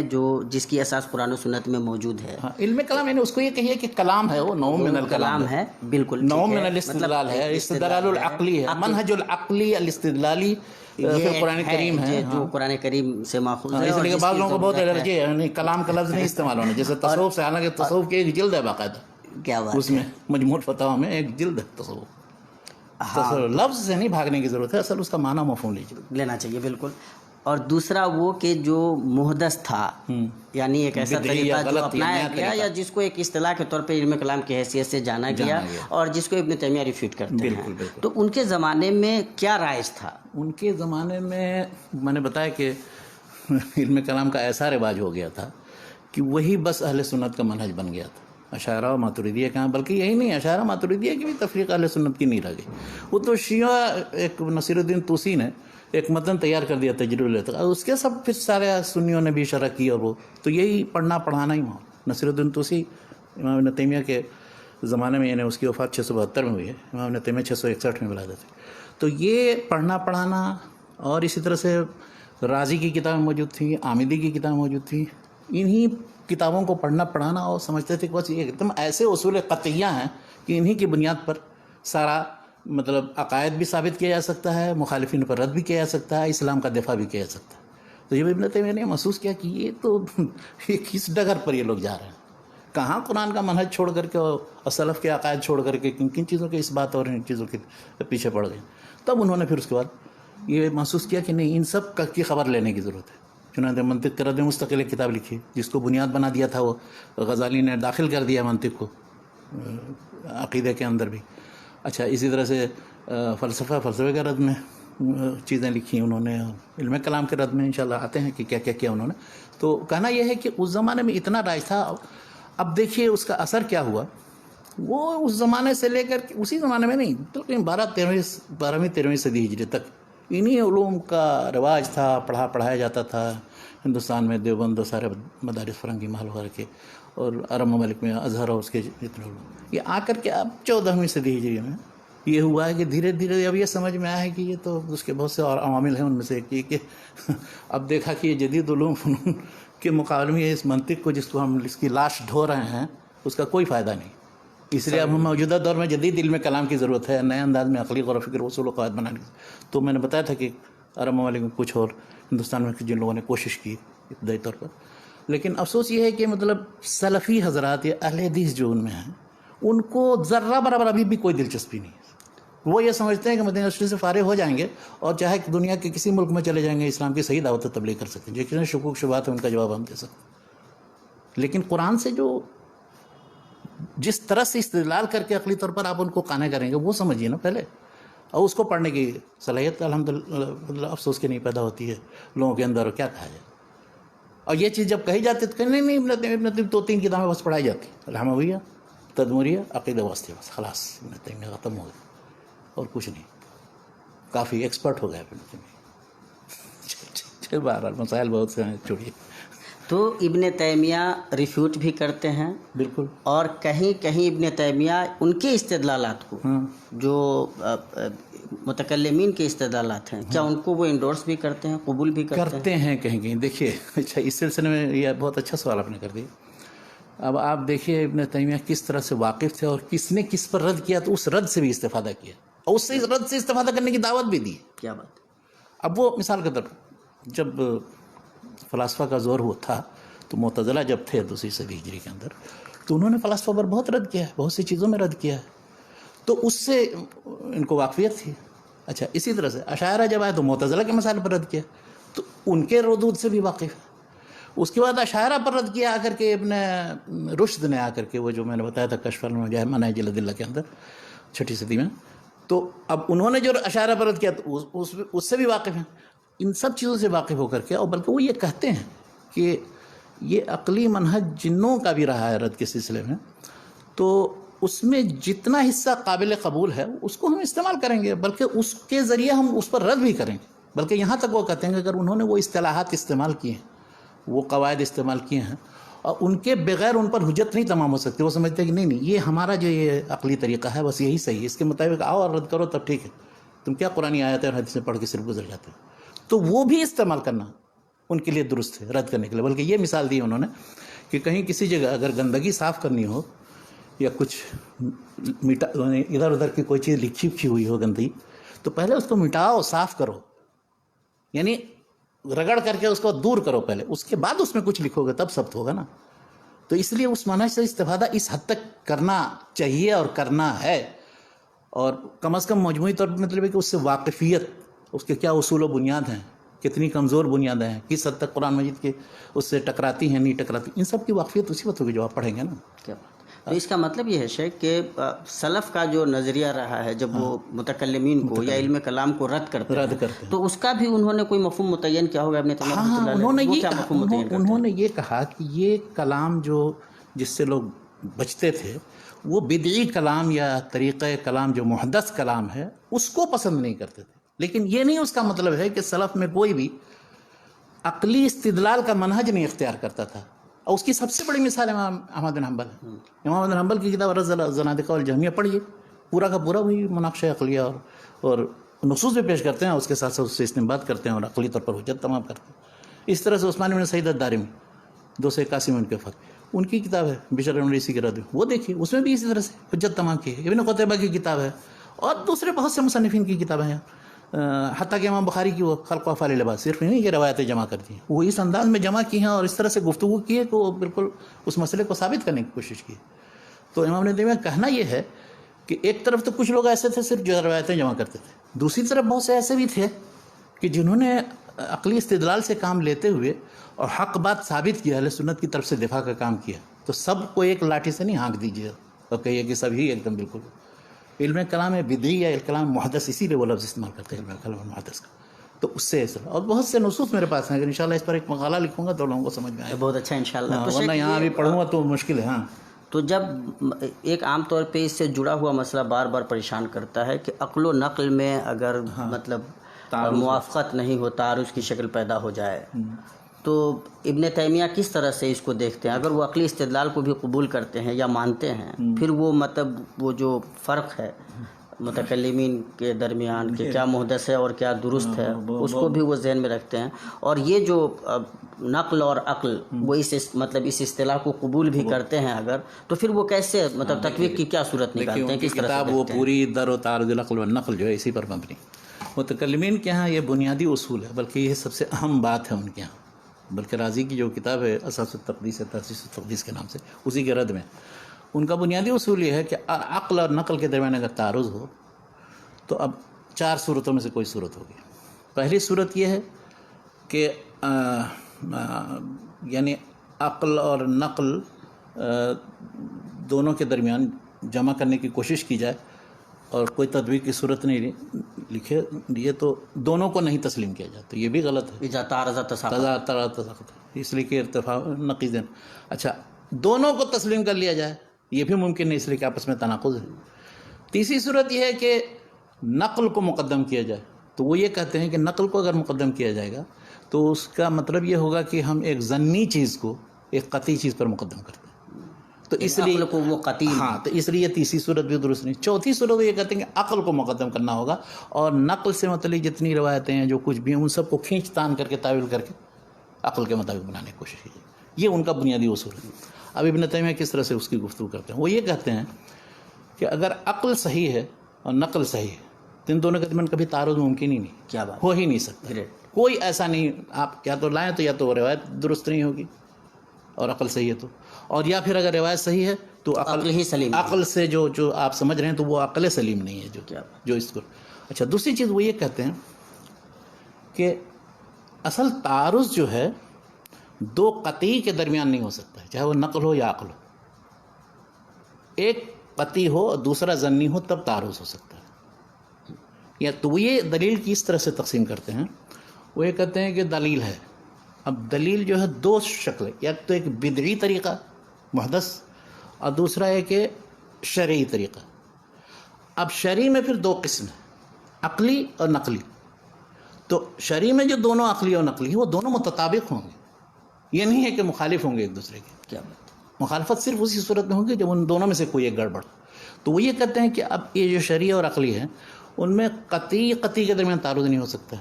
جس کی اساس قرآن و سنت میں موجود ہے۔ علم کلام یعنی اس کو یہ کہیے کہ کلام ہے، وہ نوع من الکلام ہے، بالکل نوع من الاستدلال ہے، استدلال العقلی ہے، منہج العقلی الاستدلالی پھر قرآن کریم ہے جو قرآن کریم سے ماخوذ ہے۔ اس لیے بعض لوگوں کو بہت الرجی ہے، یعنی کلام کا لفظ نہیں استعمال ہونا، جیسے تصوف سے، حالانکہ تصوف کی ایک جلد ہے باقاعدہ، کیا بات اس میں مجموع الفتاوی میں ایک جلد ہے تصوف۔ لفظ سے نہیں بھاگنے کی ضرورت ہے، اصل اس کا معنی مفہوم لینا چاہیے، بالکل۔ اور دوسرا وہ کہ جو محدث تھا، یعنی ایک ایسا طریقہ جو اپنایا گیا یا جس کو ایک اصطلاح کے طور پہ علم کلام کی حیثیت سے جانا گیا اور جس کو ابن تیمیہ ریفیوٹ کرتے ہیں، تو ان کے زمانے میں کیا رائج تھا؟ ان کے زمانے میں نے بتایا کہ علم کلام کا ایسا رواج ہو گیا تھا کہ وہی بس اہل سنت کا منہج بن گیا تھا۔ اشاعرہ و ماتریدیہ کہاں، بلکہ یہی نہیں، اشاعرہ ماتریدیہ کی بھی تفریق اہل سنت کی نہیں رہ گئی۔ وہ تو شیعہ، ایک نصیر الدین طوسی نے ایک متن تیار کر دیا تجرید الاعتقاد، اس کے سب پھر سارے سنیوں نے بھی شرح کی، اور وہ تو یہی پڑھنا پڑھانا ہی ماحول۔ نصیر الدین طوسی امام ابن تیمیہ کے زمانے میں، یعنی اس کی وفات 672 میں ہوئی ہے، امام ابن تیمیہ 661 میں ولادت ہے، تو یہ پڑھنا پڑھانا، اور اسی طرح سے رازی کی کتابیں موجود تھیں، عامدی کی کتابیں موجود تھیں، انہی کتابوں کو پڑھنا پڑھانا، اور سمجھتے تھے کہ بس یہ ایک دم ایسے اصول قطعیہ ہیں کہ انہی کی بنیاد پر سارا مطلب عقائد بھی ثابت کیا جا سکتا ہے، مخالفین پر رد بھی کیا جا سکتا ہے، اسلام کا دفاع بھی کیا جا سکتا ہے۔ تو جب ابن تیمیہ نے محسوس کیا کہ یہ تو کس ڈگر پر یہ لوگ جا رہے ہیں، کہاں قرآن کا منہج چھوڑ کر کے اور سلف کے عقائد چھوڑ کر کے کن چیزوں کے اس بات اور ان چیزوں کے پیچھے پڑ گئے، تب انہوں نے پھر اس کے بعد یہ محسوس کیا کہ نہیں، ان سب کی خبر لینے کی ضرورت ہے۔ چنانچہ منطق کا رد مستقل ایک کتاب لکھی، جس کو بنیاد بنا دیا تھا وہ غزالی نے، داخل کر دیا منطق کو عقیدے کے اندر بھی۔ اچھا، اسی طرح سے فلسفے کے رد میں چیزیں لکھی انہوں نے، علم کلام کے رد میں انشاءاللہ آتے ہیں کہ کیا کیا کیا انہوں نے۔ تو کہنا یہ ہے کہ اس زمانے میں اتنا رائج تھا، اب دیکھیے اس کا اثر کیا ہوا۔ وہ اس زمانے سے لے کر اسی زمانے میں نہیں، تقریباً 12ویں صدی ہجری تک انہی علوم کا رواج تھا، پڑھایا جاتا تھا ہندوستان میں، دیوبند اور سارے مدارس فرنگی محل وغیرہ کے، اور عرب ممالک میں ازہر اور اس کے جتنے علوم۔ یہ آ کر کے اب 14ویں صدی ہجری میں یہ ہوا ہے کہ دھیرے دھیرے اب یہ سمجھ میں آیا ہے کہ یہ تو اس کے بہت سے اور عوامل ہیں، ان میں سے ایک یہ کہ اب دیکھا کہ یہ جدید علوم فنون کے مقابلے میں اس منطق کو، جس کو ہم اس کی لاش ڈھو رہے ہیں، اس کا کوئی فائدہ نہیں۔ اس لیے اب ہم موجودہ دور میں جدید علم کلام کی ضرورت ہے، نئے انداز میں عقلی غور و فکر، اصول و قواعد بنانے کی۔ تو میں نے بتایا تھا کہ عرب ممالک میں کچھ، اور ہندوستان میں جن لوگوں نے کوشش کی ابتدائی طور پر، لیکن افسوس یہ ہے کہ مطلب سلفی حضرات یا اہل حدیث جو ان میں ہیں، ان کو ذرہ برابر ابھی بھی کوئی دلچسپی نہیں ہے۔ وہ یہ سمجھتے ہیں کہ مدینہ یونیورسٹی سے فارغ ہو جائیں گے اور چاہے دنیا کے کسی ملک میں چلے جائیں گے، اسلام کی صحیح دعوت و تبلیغ کر سکتے ہیں، جتنے شکوک شبہات ہیں ان کا جواب ہم دے سکتے ہیں۔ لیکن قرآن سے جو جس طرح سے استدلال کر کے عقلی طور پر آپ ان کو قانع کریں گے، وہ سمجھیے نا پہلے، اور اس کو پڑھنے کی صلاحیت الحمدللہ افسوس کے نہیں پیدا ہوتی ہے لوگوں کے اندر، کیا کہا جائے۔ اور یہ چیز جب کہی جاتی ہے تو نہیں، ابن تیمیہ تو 3 کتابیں بس پڑھائی جاتی، الحمویہ، تدمریہ، عقیدہ واسطیہ، بس خلاص ابن تیمیہ ختم ہو گیا، اور کچھ نہیں، کافی ایکسپرٹ ہو گیا ابن تیمیہ۔ بہرحال مسائل بہت سے ہیں، چھوڑیے۔ تو ابن تیمیہ ریفیوٹ بھی کرتے ہیں، بالکل، اور کہیں کہیں ابن تیمیہ ان کے استدلالات کو، جو متکلمین کے استدلالات ہیں، کیا ان کو وہ انڈورس بھی کرتے ہیں، قبول بھی کرتے ہیں؟ کہیں کہیں۔ دیکھیے، اچھا، اس سلسلے میں یہ بہت اچھا سوال آپ نے کر دیا۔ اب آپ دیکھیے ابن تیمیہ کس طرح سے واقف تھے، اور کس نے کس پر رد کیا، تو اس رد سے بھی استفادہ کیا، اور اس سے رد سے استفادہ کرنے کی دعوت بھی دی۔ کیا بات۔ اب وہ مثال کے طور پر جب فلاسفہ کا زور ہوا تھا، تو معتزلہ جب تھے 2 صدی ہجری کے اندر، تو انہوں نے فلاسفہ پر بہت رد کیا ہے، بہت سی چیزوں میں رد کیا ہے، تو اس سے ان کو واقفیت تھی۔ اچھا، اسی طرح سے اشاعرہ جب آئے تو معتزلہ کے مسائل پر رد کیا، تو ان کے ردود سے بھی واقف ہے۔ اس کے بعد اشاعرہ پر رد کیا آ کر کے ابن رشد نے، آ کر کے وہ جو میں نے بتایا تھا کشف مناہج الادلہ کے اندر 6 صدی میں، تو اب انہوں نے جو اشاعرہ پر رد کیا تو اس سے بھی واقف ہیں۔ ان سب چیزوں سے واقف ہو کر کے، اور بلکہ وہ یہ کہتے ہیں کہ یہ عقلی منہج جنوں کا بھی رہا ہے رد کے سلسلے میں، تو اس میں جتنا حصہ قابل قبول ہے اس کو ہم استعمال کریں گے، بلکہ اس کے ذریعے ہم اس پر رد بھی کریں گے۔ بلکہ یہاں تک وہ کہتے ہیں کہ اگر انہوں نے وہ اصطلاحات استعمال کیے ہیں، وہ قواعد استعمال کیے ہیں، اور ان کے بغیر ان پر حجت نہیں تمام ہو سکتی. وہ سمجھتے ہیں کہ نہیں یہ ہمارا جو یہ عقلی طریقہ ہے بس یہی صحیح ہے، اس کے مطابق آؤ اور رد کرو تب ٹھیک ہے. تم کیا قرآن آیات اور حدیثیں پڑھ کے صرف گزر جاتے ہو؟ تو وہ بھی استعمال کرنا ان کے لیے درست ہے رد کرنے کے لیے. بلکہ یہ مثال دی انہوں نے کہ کہیں کسی جگہ اگر گندگی صاف کرنی ہو یا کچھ مٹا ادھر ادھر کی کوئی چیز لکھی ہوئی ہو گندگی، تو پہلے اس کو مٹاؤ، صاف کرو، یعنی رگڑ کر کے اس کو دور کرو پہلے، اس کے بعد اس میں کچھ لکھو گے تب ثبت ہوگا نا. تو اس لیے اس منہج سے استفادہ اس حد تک کرنا چاہیے اور کرنا ہے، اور کم از کم مجموعی طور پر مطلب ہے کہ اس سے واقفیت، اس کے کیا اصول و بنیاد ہیں، کتنی کمزور بنیادیں ہیں، کس حد تک قرآن مجید کے اس سے ٹکراتی ہیں نہیں ٹکراتی، ان سب کی واقفیت اسی وقت ہوگی جو آپ پڑھیں گے نا. کیا بات. تو اس کا مطلب یہ ہے شیخ کہ سلف کا جو نظریہ رہا ہے جب وہ متکلمین کو یا علم کلام کو رد کرتے ہیں تو اس کا بھی انہوں نے کوئی مفہوم متعین کیا ہوگا ابن تیمیہ رحمۃ اللہ علیہ؟ انہوں نے یہ کہا کہ یہ کلام جو جس سے لوگ بچتے تھے وہ بدعی کلام یا طریقہ کلام جو محدث کلام ہے اس کو پسند نہیں کرتے تھے. لیکن یہ نہیں اس کا مطلب ہے کہ سلف میں کوئی بھی عقلی استدلال کا منہج نہیں اختیار کرتا تھا. اور اس کی سب سے بڑی مثال امام احمد بن حنبل ہے. امام بن حنبل کی کتاب رد الزنادقہ والجہمیہ پڑھیے، پورا کا پورا وہی مناقشہ عقلیہ اور نصوص بھی پیش کرتے ہیں، اس کے ساتھ ساتھ اس سے استنباط کرتے ہیں اور عقلی طور پر حجت تمام کرتے ہیں. اس طرح سے عثمان بن سعید الدارمی 281 ان کے فرق، ان کی کتاب ہے بشر انوریسی کے رد، وہ دیکھیے اس میں بھی اسی طرح سے حجت تمام کی ہے. ابن قتیبہ کی کتاب ہے اور دوسرے بہت سے مصنفین کی کتابیں ہیں، حتیٰ کہ امام بخاری کی وہ خلق و افعال العباد صرف نہیں یہ روایتیں جمع کرتی ہیں، وہ اس انداز میں جمع کی ہیں اور اس طرح سے گفتگو کی ہے کہ وہ بالکل اس مسئلے کو ثابت کرنے کی کوشش کی. تو امام ابن تیمیہ کہنا یہ ہے کہ ایک طرف تو کچھ لوگ ایسے تھے صرف جو روایتیں جمع کرتے تھے، دوسری طرف بہت سے ایسے بھی تھے کہ جنہوں نے عقلی استدلال سے کام لیتے ہوئے اور حق بات ثابت کیا، اہل سنت کی طرف سے دفاع کا کام کیا. تو سب کو ایک لاٹھی سے نہیں ہانک دیجیے اور کہیے کہ سب ہی ایک دم بالکل. علم کلام بدعی یا کلام محدث، اسی لیے وہ لفظ استعمال کرتے ہیں علم کلام محدث کا. تو اس سے اور بہت سے نصوص میرے پاس ہیں، اگر انشاءاللہ اس پر ایک مقالہ لکھوں گا تو لوگوں کو سمجھ میں آئے. بہت اچھا انشاءاللہ. ورنہ یہاں ابھی پڑھوں گا تو مشکل ہے. ہاں تو جب ایک عام طور پہ اس سے جڑا ہوا مسئلہ بار بار پریشان کرتا ہے کہ عقل و نقل میں اگر مطلب موافقت نہیں ہو، تعارض کی شکل پیدا ہو جائے، تو ابن تیمیہ کس طرح سے اس کو دیکھتے ہیں؟ اگر وہ عقلی استدلال کو بھی قبول کرتے ہیں یا مانتے ہیں، پھر وہ مطلب وہ جو فرق ہے متکلمین کے درمیان کہ کیا محدث ہے اور کیا درست ہے، اس کو بھی وہ ذہن میں رکھتے ہیں. اور یہ جو نقل اور عقل وہ اس مطلب اس اصطلاح کو قبول بھی کرتے ہیں اگر، تو پھر وہ کیسے مطلب تطبیق کی کیا صورت نکالتے ہیں، کس طرح سے کتاب وہ پوری در و تعارض العقل والنقل جو ہے اسی پر مبنی. متکلمین کے ہاں یہ بنیادی اصول ہے، بلکہ یہ سب سے اہم بات ہے ان کے ہاں. بلکہ رازی کی جو کتاب ہے اساس التقدیس ہے، تاسیس التقدیس کے نام سے، اسی کے رد میں ان کا بنیادی اصول یہ ہے کہ عقل اور نقل کے درمیان اگر تعارض ہو تو اب 4 صورتوں میں سے کوئی صورت ہوگی. پہلی صورت یہ ہے کہ یعنی عقل اور نقل دونوں کے درمیان جمع کرنے کی کوشش کی جائے اور کوئی تطبیق کی صورت نہیں لکھے دیے تو دونوں کو نہیں تسلیم کیا جاتا. یہ بھی غلط ہے، تضاد، اس لیے کہ ارتفاع نقیض. اچھا دونوں کو تسلیم کر لیا جائے یہ بھی ممکن نہیں، اس لیے کہ آپس میں تناقض ہے. تیسری صورت یہ ہے کہ نقل کو مقدم کیا جائے، تو وہ یہ کہتے ہیں کہ نقل کو اگر مقدم کیا جائے گا تو اس کا مطلب یہ ہوگا کہ ہم ایک ظنی چیز کو ایک قطعی چیز پر مقدم کرتے ہیں، تو اس لیے کو وہ قطعی. ہاں تو اس لیے تیسری صورت بھی درست نہیں. چوتھی صورت وہ یہ کہتے ہیں کہ عقل کو مقدم کرنا ہوگا اور نقل سے متعلق جتنی روایتیں ہیں جو کچھ بھی ہیں ان سب کو کھینچ تان کر کے تعویل کر کے عقل کے مطابق بنانے کی کوشش کی. یہ ان کا بنیادی اصول ہے. اب ابن تیمیہ کس طرح سے اس کی گفتگو کرتے ہیں؟ وہ یہ کہتے ہیں کہ اگر عقل صحیح ہے اور نقل صحیح ہے تو ان دونوں کے درمیان کبھی تعارض ممکن ہی نہیں، کیا بات ہو ہی نہیں سکتا. کوئی ایسا نہیں، آپ یا تو لائیں تو یا تو روایت درست نہیں ہوگی اور عقل صحیح ہے تو، اور یا پھر اگر روایت صحیح ہے تو عقل ہی سلیم، عقل سے جو آپ سمجھ رہے ہیں تو وہ عقل سلیم نہیں ہے جو اس کو. اچھا دوسری چیز وہ یہ کہتے ہیں کہ اصل تعارض جو ہے 2 قطعی کے درمیان نہیں ہو سکتا ہے، چاہے وہ نقل ہو یا عقل ہو. ایک قطعی ہو اور دوسرا ظنی ہو تب تعارض ہو سکتا ہے. یا تو یہ دلیل کی اس طرح سے تقسیم کرتے ہیں، وہ یہ کہتے ہیں کہ دلیل ہے. اب دلیل جو ہے 2 شکل ہے، یا تو ایک بدعی طریقہ محدث اور دوسرا ہے کہ شرعی طریقہ. اب شرعی میں پھر 2 قسم ہیں، عقلی اور نقلی. تو شرع میں جو دونوں عقلی اور نقلی ہیں وہ دونوں متطابق ہوں گے، یہ نہیں ہے کہ مخالف ہوں گے ایک دوسرے کے. کیا بات. مخالفت صرف اسی صورت میں ہوگی جب ان دونوں میں سے کوئی ایک گڑبڑ. تو وہ یہ کہتے ہیں کہ اب یہ جو شرعی اور عقلی ہے ان میں قطعی کے درمیان تعارض نہیں ہو سکتا.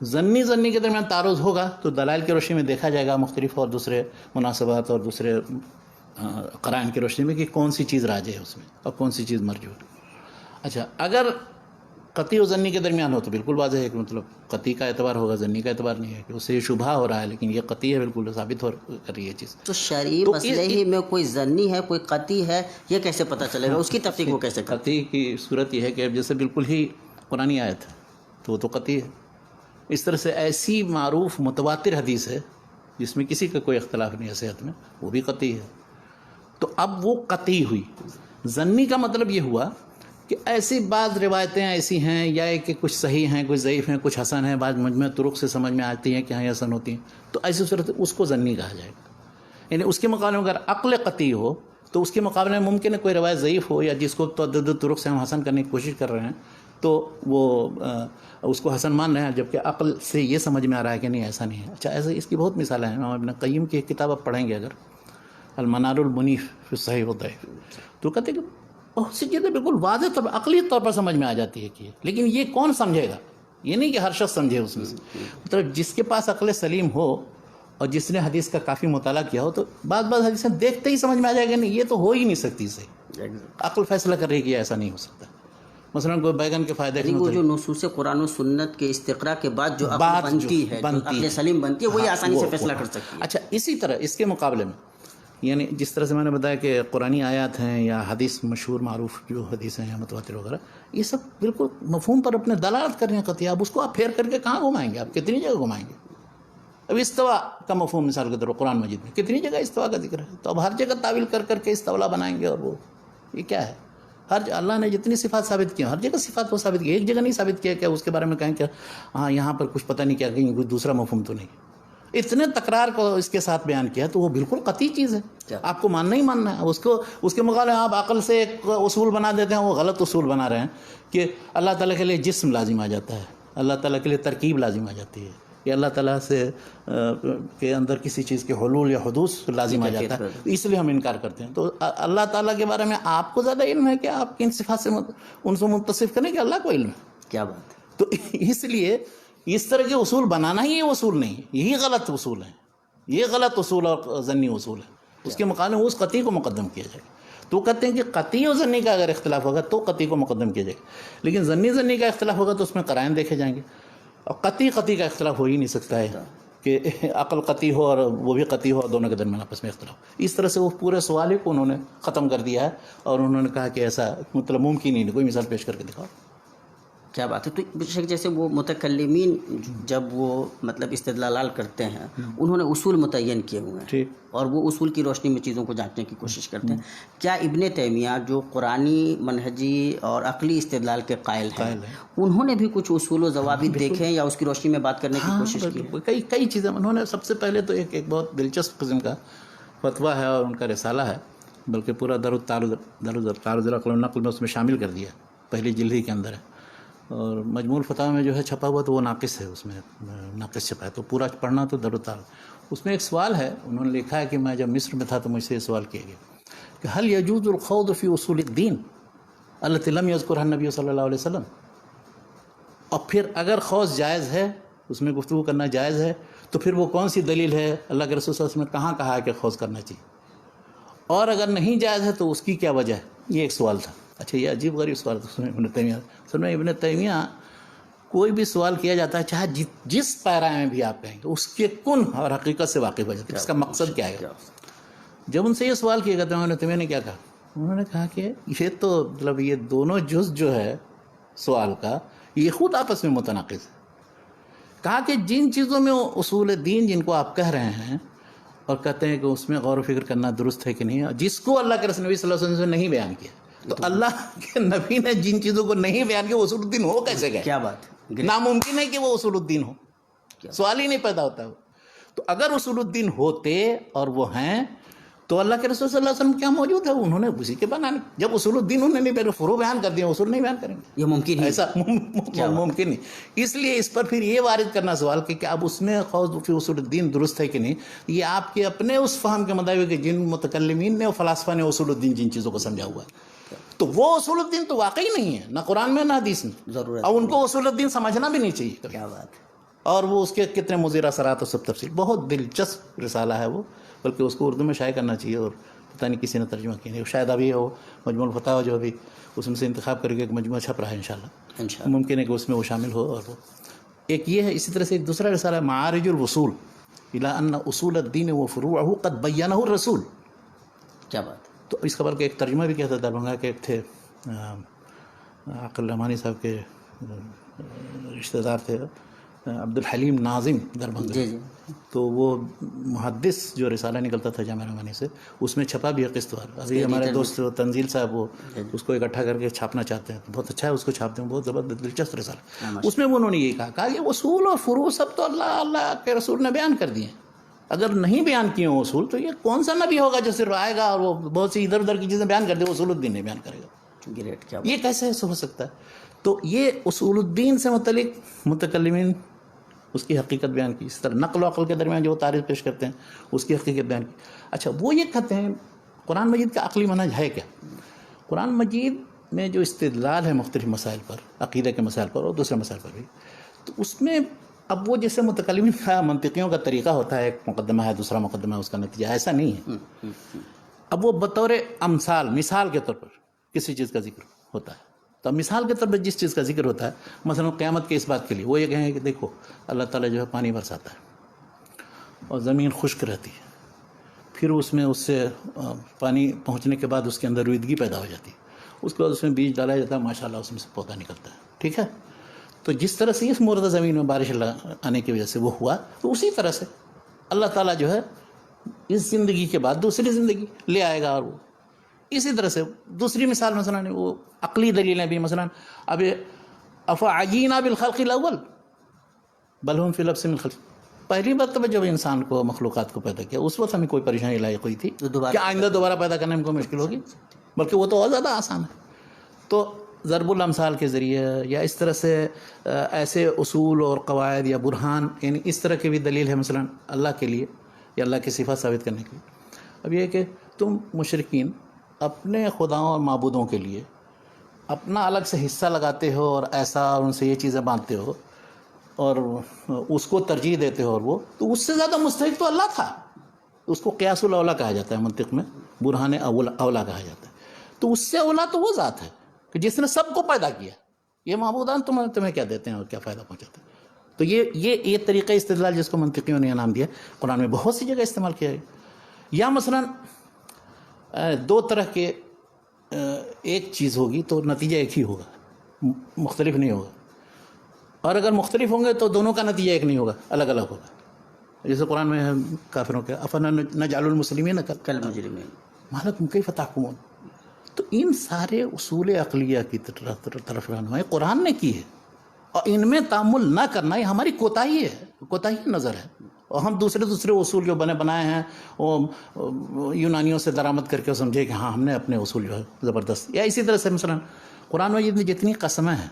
ظنی کے درمیان تعارض ہوگا تو دلائل کی روشنی میں دیکھا جائے گا مختلف اور دوسرے مناسبات اور دوسرے قرائن کی روشنی میں کہ کون سی چیز راجح ہے اس میں اور کون سی چیز مرجوح. اچھا اگر قطعی و ظنی کے درمیان ہو تو بالکل واضح ہے کہ مطلب قطعی کا اعتبار ہوگا، ظنی کا اعتبار نہیں ہے، کہ اس سے یہ شبہ ہو رہا ہے لیکن یہ قطعی ہے، بالکل ثابت ہو کر رہی ہے چیز. تو شرعی مسئلے ہی میں کوئی ظنی ہے کوئی قطعی ہے، یہ کیسے پتہ چلے گا؟ اس کی تفصیل وہ کیسے کریں؟ قطعی کی صورت یہ ہے کہ جیسے بالکل ہی قرآنی آیت ہے تو وہ تو قطعی ہے. اس طرح سے ایسی معروف متواتر حدیث ہے جس میں کسی کا کوئی اختلاف نہیں ہے صحت میں، وہ بھی قطعی ہے. تو اب وہ قطعی ہوئی. ظنی کا مطلب یہ ہوا کہ ایسی بعض روایتیں ایسی ہیں یا کہ کچھ صحیح ہیں کچھ ضعیف ہیں کچھ حسن ہیں، بعض مجموعہ طرق سے سمجھ میں آتی ہیں کہ ہاں یہ حسن ہوتی ہیں، تو ایسی صورت اس کو ظنی کہا جائے گا. یعنی اس کے مقابلے میں اگر عقل قطعی ہو تو اس کے مقابلے میں ممکن ہے کوئی روایت ضعیف ہو یا جس کو تعدد طرق سے ہم حسن کرنے کی کوشش کر رہے ہیں تو وہ اس کو حسن مان رہے ہیں، جبکہ عقل سے یہ سمجھ میں آ رہا ہے کہ نہیں ایسا نہیں ہے. اچھا ایسے اس کی بہت مثالیں ہیں. ابن قیم کی ایک کتاب آپ پڑھیں گے اگر، المنار المنیف فی الصحیح والضعیف، تو کہتے ہیں کہ بہت سی چیزیں بالکل واضح طور پر عقلی طور پر سمجھ میں آ جاتی ہے کہ لیکن یہ کون سمجھے گا؟ یہ نہیں کہ ہر شخص سمجھے اس میں سے. مطلب جس کے پاس عقل سلیم ہو اور جس نے حدیث کا کافی مطالعہ کیا ہو تو بعض حدیثیں دیکھتے ہی سمجھ میں آ جائے گا نہیں یہ تو ہو ہی نہیں سکتی صحیح. عقل فیصلہ کر رہی ہے کہ ایسا نہیں ہو سکتا. مثلا کوئی بیگن کے فائدے وہ جو نصوص قرآن و سنت کے استقراء کے بعد جو عقل بنتی ہے، عقل سلیم بنتی ہے، وہی آسانی سے فیصلہ کر سکتی ہے. اچھا اسی طرح اس کے مقابلے میں یعنی جس طرح سے میں نے بتایا کہ قرآنی آیات ہیں یا حدیث مشہور معروف جو حدیثیں ہیں متواتر وغیرہ، یہ سب بالکل مفہوم پر اپنے دلالت کر رہے ہیں قطعی. اب اس کو آپ پھیر کر کے کہاں گھمائیں گے؟ آپ کتنی جگہ گھمائیں گے؟ اب استوا کا مفہوم مثال کے طور پر قرآن مجید میں کتنی جگہ استوا کا ذکر ہے، تو اب ہر جگہ تعویل کر کر کے استولا بنائیں گے. اور وہ یہ کیا ہے؟ اللہ نے جتنی صفات ثابت کی ہر جگہ صفات کو ثابت کیا، ایک جگہ نہیں ثابت کیا کہ اس کے بارے میں کہیں کہ ہاں یہاں پر کچھ پتہ نہیں کیا کہیں کوئی دوسرا مفہوم تو نہیں. اتنے تکرار کو اس کے ساتھ بیان کیا تو وہ بالکل قطعی چیز ہے، آپ کو ماننا ہی ماننا ہے. اس کے مقابلے آپ عقل سے ایک اصول بنا دیتے ہیں، وہ غلط اصول بنا رہے ہیں کہ اللہ تعالیٰ کے لیے جسم لازم آ جاتا ہے، اللہ تعالیٰ کے لیے ترکیب لازم آ جاتی ہے، یا اللہ تعالیٰ سے کے اندر کسی چیز کے حلول یا حدوث لازم آ جاتا ہے، اس لیے ہم انکار کرتے ہیں. تو اللہ تعالیٰ کے بارے میں آپ کو زیادہ علم ہے کہ آپ کن صفات سے ان سے متصف کریں کہ اللہ کو علم ہے. کیا بات ہے. تو اس لیے اس طرح کے اصول بنانا ہی یہ اصول نہیں، یہی غلط اصول ہیں، یہ غلط اصول اور ضنی اصول ہے. اس کے مقابلے میں اس قطعی کو مقدم کیا جائے گا. تو کہتے ہیں کہ قطعی اور ضنی کا اگر اختلاف ہوگا تو قطعی کو مقدم کیا جائے گا، لیکن ضنی کا اختلاف ہوگا تو اس میں قرائن دیکھے جائیں گے. اور قطعی کا اختلاف ہو ہی نہیں سکتا ہے کہ عقل قطعی ہو اور وہ بھی قطعی ہو اور دونوں کے درمیان آپس میں اختلاف. اس طرح سے وہ پورے سوال کو انہوں نے ختم کر دیا ہے اور انہوں نے کہا کہ ایسا مطلب ممکن ہی نہیں. کوئی مثال پیش کر کے دکھاؤ. کیا بات ہے. تو بے شک جیسے وہ متکلمین جب وہ مطلب استدلال کرتے ہیں انہوں نے اصول متعین کیے ہوئے ہیں اور وہ اصول کی روشنی میں چیزوں کو جانچنے کی کوشش کرتے ہیں. کیا ابن تیمیہ جو قرآنی منہجی اور عقلی استدلال کے قائل ہیں انہوں نے بھی کچھ اصول و ضوابط دیکھے ہیں یا اس کی روشنی میں بات کرنے کی کوشش کی؟ کئی چیزیں انہوں نے. سب سے پہلے تو ایک بہت دلچسپ قسم کا فتویٰ ہے اور ان کا رسالہ ہے، بلکہ پورا تعارض العقل والنقل میں اس میں شامل کر دیا، پہلی جلد ہی کے اندر ہے. اور مجموع الفتاوی میں جو ہے چھپا ہوا تو وہ ناقص ہے، اس میں ناقص چھپا ہے، تو پورا پڑھنا تو اس میں ایک سوال ہے. انہوں نے لکھا ہے کہ میں جب مصر میں تھا تو مجھ سے یہ سوال کیا گیا کہ هل يجوز الخوض في اصول الدین التي لم يذكرها النبي صلی اللہ علیہ وسلم. اور پھر اگر خوض جائز ہے، اس میں گفتگو کرنا جائز ہے، تو پھر وہ کون سی دلیل ہے اللہ کے رسول صلی اللہ علیہ وسلم نے کہاں کہا ہے کہ خوض کرنا چاہیے، اور اگر نہیں جائز ہے تو اس کی کیا وجہ ہے. یہ ایک سوال تھا. اچھا یہ عجیب غریب سوال تھا ابن تیمیہ. ابن تیمیہ کوئی بھی سوال کیا جاتا ہے چاہے جس پیرا میں بھی آپ کہیں گے اس کے کن اور حقیقت سے واقف ہو جاتے ہیں، اس کا مقصد کیا ہے. جب ان سے یہ سوال کیا گیا ابن تیمیہ نے کیا کہا؟ انہوں نے کہا کہ یہ تو مطلب یہ دونوں جز جو ہے سوال کا یہ خود آپس میں متناقض ہے. کہا کہ جن چیزوں میں اصول دین جن کو آپ کہہ رہے ہیں اور کہتے ہیں کہ اس میں غور و فکر کرنا درست ہے کہ نہیں، جس کو اللہ کے رسول نبی صلی اللہ علیہ وسلم نے نہیں بیان کیا، تو اللہ کے نبی نے جن چیزوں کو نہیں بیان کیا وہ اصول الدین ہو کیسے گئے؟ کیا بات ہے. ناممکن ہے کہ وہ اصول الدین ہو، سوال ہی نہیں پیدا ہوتا. تو اگر اصول الدین ہوتے اور وہ ہیں تو اللہ کے رسول صلی اللہ علیہ وسلم کیا موجود ہے، انہوں نے اسی کے بنانے. جب اصول الدین انہوں نے فروع بیان کر دیا، اصول نہیں بیان کریں گے، یہ ممکن ہی ایسا ممکن نہیں. اس لیے اس پر پھر یہ وارد کرنا سوال کہ اب اس میں فی اصول الدین درست ہے کہ نہیں. یہ آپ کے اپنے اس فہم کے مطابق کہ جن متکلمین نے اور فلاسفہ نے اصول الدین جن چیزوں کو سمجھا ہوا ہے، تو وہ اصول الدین تو واقعی نہیں ہے، نہ قرآن میں نہ حدیث میں. ضرورت اور ان کو اصول الدین سمجھنا بھی نہیں چاہیے. کیا بات ہے. اور وہ اس کے کتنے مضر اثرات و سب تفصیل، بہت دلچسپ رسالہ ہے وہ، بلکہ اس کو اردو میں شائع کرنا چاہیے، اور پتہ نہیں کسی نے ترجمہ کیا نہیں. شاید ابھی وہ مجموع الفتاوی جو ابھی اس میں سے انتخاب کر کے ایک مجموعہ چھپ رہا ہے انشاءاللہ. ممکن ہے کہ اس میں وہ شامل ہو. اور وہ ایک یہ ہے. اسی طرح سے ایک دوسرا رسالہ ہے معارج الوصول الی ان اصول الدین و فروعہ قد بیانہ الرسول. کیا بات ہے. تو اس خبر کا ایک ترجمہ بھی کیا تھا. دربھنگا کے ایک تھے عقل رحمانی صاحب کے رشتہ دار تھے، عبد الحلیم ناظم دربھنگا. جی جی. تو وہ محدث جو رسالہ نکلتا تھا جامعہ رحمانی سے، اس میں چھپا بھی ہے قسط وار. ابھی ہمارے دوست تنزیل صاحب وہ اس کو اکٹھا کر کے چھاپنا چاہتے ہیں، تو بہت اچھا ہے، اس کو چھاپتے ہیں. بہت زبردست دلچسپ رسالہ. اس میں انہوں نے یہ کہا کہ اصول اور فروع سب تو اللہ کے رسول نے بیان کر دیے ہیں. اگر نہیں بیان کیے ہوں اصول، تو یہ کون سا نبی ہوگا جو صرف آئے گا اور وہ بہت سی ادھر ادھر کی چیزیں بیان کر دے، اصول الدین نہیں بیان کرے گا. گریٹ. کیا یہ کیسے ہو سکتا ہے؟ تو یہ اصول الدین سے متعلق متکلمین اس کی حقیقت بیان کی. اس طرح نقل و عقل کے درمیان جو تعریف پیش کرتے ہیں اس کی حقیقت بیان کی. اچھا، وہ یہ کہتے ہیں قرآن مجید کا عقلی منہج ہے کیا؟ قرآن مجید میں جو استدلال ہے مختلف مسائل پر، عقیدہ کے مسائل پر اور دوسرے مسائل پر بھی، تو اس میں اب وہ جیسے متکلمین کا منطقیوں کا طریقہ ہوتا ہے، ایک مقدمہ ہے، دوسرا مقدمہ ہے، اس کا نتیجہ، ایسا نہیں ہے. اب وہ بطور امثال، مثال کے طور پر کسی چیز کا ذکر ہوتا ہے. تو اب مثال کے طور پر جس چیز کا ذکر ہوتا ہے، مثلا قیامت کے اس بات کے لیے وہ یہ کہیں گے کہ دیکھو اللہ تعالیٰ جو ہے پانی برساتا ہے اور زمین خشک رہتی ہے، پھر اس میں اس سے پانی پہنچنے کے بعد اس کے اندر رویدگی پیدا ہو جاتی ہے، اس کے بعد اس میں بیج ڈالا جاتا ہے، ماشاءاللہ اس میں سے پودا نکلتا ہے. ٹھیک ہے. تو جس طرح سے اس مردہ زمین میں بارش اللہ آنے کی وجہ سے وہ ہوا، تو اسی طرح سے اللہ تعالیٰ جو ہے اس زندگی کے بعد دوسری زندگی لے آئے گا. اور وہ اسی طرح سے دوسری مثال مثلا وہ عقلی دلیلیں بھی، مثلا اب افعجینا بالخلق الاول بل هم فی لبس من خلق. پہلی مرتبہ جب انسان کو، مخلوقات کو پیدا کیا، اس وقت ہمیں کوئی پریشانی لاحق ہوئی تھی کہ آئندہ دوبارہ پیدا کرنے میں کوئی مشکل ہوگی، بلکہ وہ تو اور زیادہ آسان ہے. تو ضرب الامثال کے ذریعے یا اس طرح سے ایسے اصول اور قواعد یا برہان، یعنی اس طرح کی بھی دلیل ہے مثلا اللہ کے لیے یا اللہ کی صفات ثابت کرنے کے لیے. اب یہ ہے کہ تم مشرکین اپنے خداؤں اور معبودوں کے لیے اپنا الگ سے حصہ لگاتے ہو اور ایسا ان سے یہ چیزیں باندھتے ہو اور اس کو ترجیح دیتے ہو، اور وہ تو اس سے زیادہ مستحق تو اللہ تھا. اس کو قیاس الاولیٰ کہا جاتا ہے منطق میں، برہان اولیٰ کہا جاتا ہے. تو اس سے اولیٰ تو وہ ذات ہے کہ جس نے سب کو پیدا کیا. یہ معبودان تمہیں کیا دیتے ہیں اور کیا فائدہ پہنچاتے ہیں؟ تو یہ طریقہ استدلال جس کو منطقیوں نے نام دیا، قرآن میں بہت سی جگہ استعمال کیا ہے. یا مثلا دو طرح کے ایک چیز ہوگی تو نتیجہ ایک ہی ہوگا، مختلف نہیں ہوگا. اور اگر مختلف ہوں گے تو دونوں کا نتیجہ ایک نہیں ہوگا، الگ الگ ہوگا. جیسے قرآن میں کافروں کے افنجعل المسلمین کالمجرمین ما لکم کیف تحکمون. تو ان سارے اصول عقلیہ کی طرف رہنمائی قرآن نے کی ہے، اور ان میں تامل نہ کرنا یہ ہماری کوتاہی ہے، کوتاہی نظر ہے. اور ہم دوسرے اصول جو بنائے ہیں وہ یونانیوں سے درآمد کر کے سمجھے کہ ہاں ہم نے اپنے اصول جو ہے زبردست. یا اسی طرح سے مثلا قرآن مجید میں جتنی قسمیں ہیں،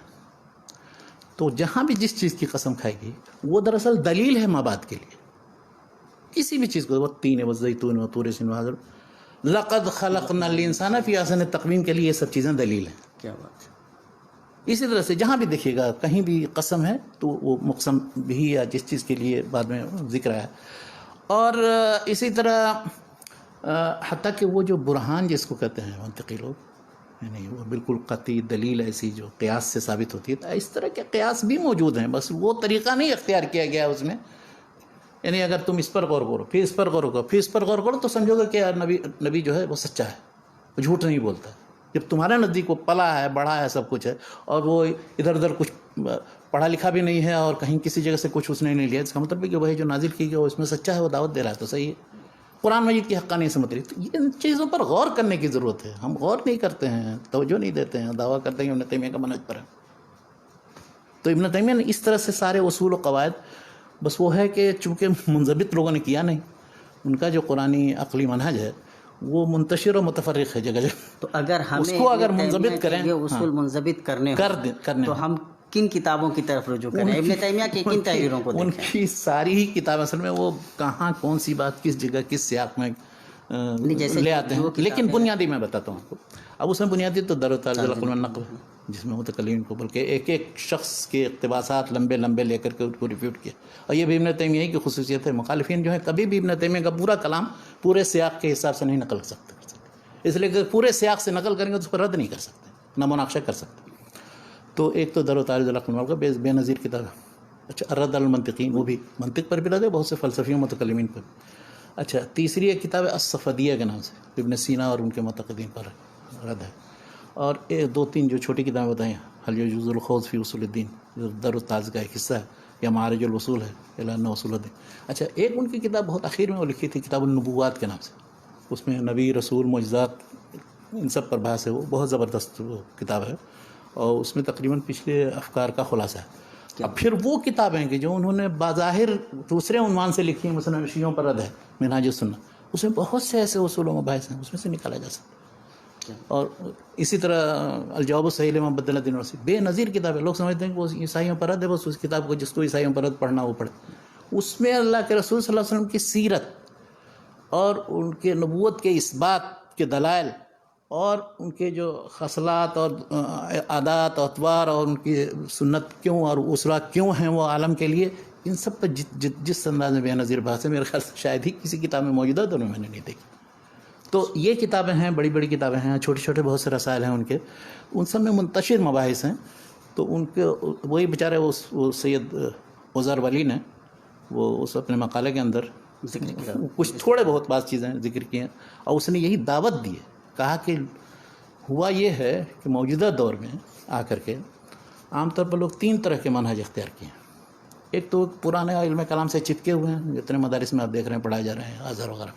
تو جہاں بھی جس چیز کی قسم کھائے گی وہ دراصل دلیل ہے مابعد کے لیے. کسی بھی چیز کو، والتین والزیتون وطور سین وہذا لقد خلقنا الانسان فی احسن تقویم کے لیے یہ سب چیزیں دلیل ہیں. کیا بات ہے. اسی طرح سے جہاں بھی دیکھیے گا کہیں بھی قسم ہے تو وہ مقسم بھی یا جس چیز کے لیے بعد میں ذکر ہے. اور اسی طرح حتیٰ کہ وہ جو برہان جس کو کہتے ہیں منطقی لوگ، یعنی وہ بالکل قطعی دلیل ایسی جو قیاس سے ثابت ہوتی ہے، اس طرح کے قیاس بھی موجود ہیں، بس وہ طریقہ نہیں اختیار کیا گیا اس میں. یعنی اگر تم اس پر غور کرو، پھر اس پر غور کرو، پھر اس پر غور کرو، تو سمجھو گے کہ نبی جو ہے وہ سچا ہے، وہ جھوٹ نہیں بولتا. جب تمہارے نزدیک وہ پلا ہے، بڑھا ہے، سب کچھ ہے، اور وہ ادھر ادھر کچھ پڑھا لکھا بھی نہیں ہے اور کہیں کسی جگہ سے کچھ اس نے نہیں لیا، اس کا مطلب ہے کہ وہی جو نازل کی گئی وہ اس میں سچا ہے، وہ دعوت دے رہا ہے، تو صحیح ہے. قرآن مجید کی حقانیت سے متعلق تو ان چیزوں پر غور کرنے کی ضرورت ہے. ہم غور نہیں کرتے ہیں، توجہ نہیں دیتے ہیں، دعویٰ کرتے ہیں ابن تیمیہ کا منہج پر ہے. تو ابن تیمیہ نے اس طرح سے سارے اصول و قواعد، بس وہ ہے کہ چونکہ منضبط لوگوں نے کیا نہیں، ان کا جو قرآنی عقلی منہج ہے وہ منتشر و متفرق ہے جگہ جگہ. تو اگر ہمیں اس کو اگر ابن تیمیہ منضبط کے کریں، یہ اصول منضبط کرنے ہوں تو ہم کن کتابوں کی طرف رجوع کریں؟ ابن تیمیہ کی کن تحریروں کو ان دیکھیں؟ کی ساری ہی کتاب اصل میں وہ کہاں کون سی بات کس جگہ کس سیاق میں لے آتے ہیں، لیکن بنیادی میں بتاتا ہوں آپ کو. اب اس میں بنیادی تو در و تعارض العقل والنقل ہے، جس میں متکلمین کو بلکہ ایک ایک شخص کے اقتباسات لمبے لمبے لے کر کے ان کو ریپیٹ کیا. اور یہ بھی ابن تیمیہ کی خصوصیت ہے. مخالفین جو ہیں کبھی بھی ابن تیمیہ کا پورا کلام پورے سیاق کے حساب سے نہیں نقل کر سکتے، اس لیے کہ پورے سیاق سے نقل کریں گے تو اس پر رد نہیں کر سکتے، نہ مناقشہ کر سکتے. تو ایک تو در و تعارض العقل والنقل کا بے نظیر کتاب ہے. اچھا الرد علی المنطقین، وہ بھی منطق پر بھی رد ہے، بہت سے فلسفیوں متکلمین پر. اچھا تیسری ایک کتاب ہے الصفدیہ کے نام سے، ابن سینا اور ان کے معتقدین پر رد ہے. اور ایک دو تین جو چھوٹی کتابیں بتائیں، حل یجوز الخوض فی اصول الدین جو در و تعارض کا ایک حصہ ہے، یا معارج الوصول ہے الی ان اصول الدین. اچھا ایک ان کی کتاب بہت اخیر میں وہ لکھی تھی، کتاب النبوات کے نام سے. اس میں نبی رسول معجزات ان سب پر بحث ہے، وہ بہت زبردست وہ کتاب ہے، اور اس میں تقریباً پچھلے افکار کا خلاصہ ہے. اب پھر وہ کتابیں کہ جو انہوں نے بظاہر دوسرے عنوان سے لکھی ہیں، مثلا شیعوں پر رد ہے منہاج السنہ، اس میں بہت سے ایسے اصول و مباحث ہیں، اس میں سے نکالا جا سکتا. اور اسی طرح الجواب الصحیح لمن بدل الدین الرسی، بے نظیر کتاب ہے. لوگ سمجھتے ہیں کہ وہ عیسائیوں پر رد ہے، بس اس کتاب کو جس کو عیسائیوں پر رد پڑھنا وہ پڑھے. اس میں اللہ کے رسول صلی اللہ علیہ وسلم کی سیرت اور ان کے نبوت کے اثبات کے دلائل اور ان کے جو خصلات اور عادات و اطوار اور ان کی سنت کیوں اور اصولات کیوں ہیں وہ عالم کے لیے، ان سب پر جس انداز میں بے نظیر بحث ہے، میرے خیال سے شاید ہی کسی کتاب میں موجودہ دونوں میں نے نہیں دیکھی. تو یہ کتابیں ہیں، بڑی بڑی کتابیں ہیں، چھوٹے چھوٹے بہت سے رسائل ہیں ان کے، ان سب میں منتشر مباحث ہیں. تو ان کے وہی بیچارے وہ سید عذر ولی نے وہ اس اپنے مقالے کے اندر کچھ تھوڑے بہت بعض چیزیں ذکر کی ہیں، اور اس نے یہی دعوت دی ہے. کہا کہ ہوا یہ ہے کہ موجودہ دور میں آ کر کے عام طور پر لوگ تین طرح کے منہج اختیار کیے ہیں. ایک تو پرانے علم کلام سے چپکے ہوئے ہیں، جتنے مدارس میں آپ دیکھ رہے ہیں پڑھائے جا رہے ہیں ازہر وغیرہ،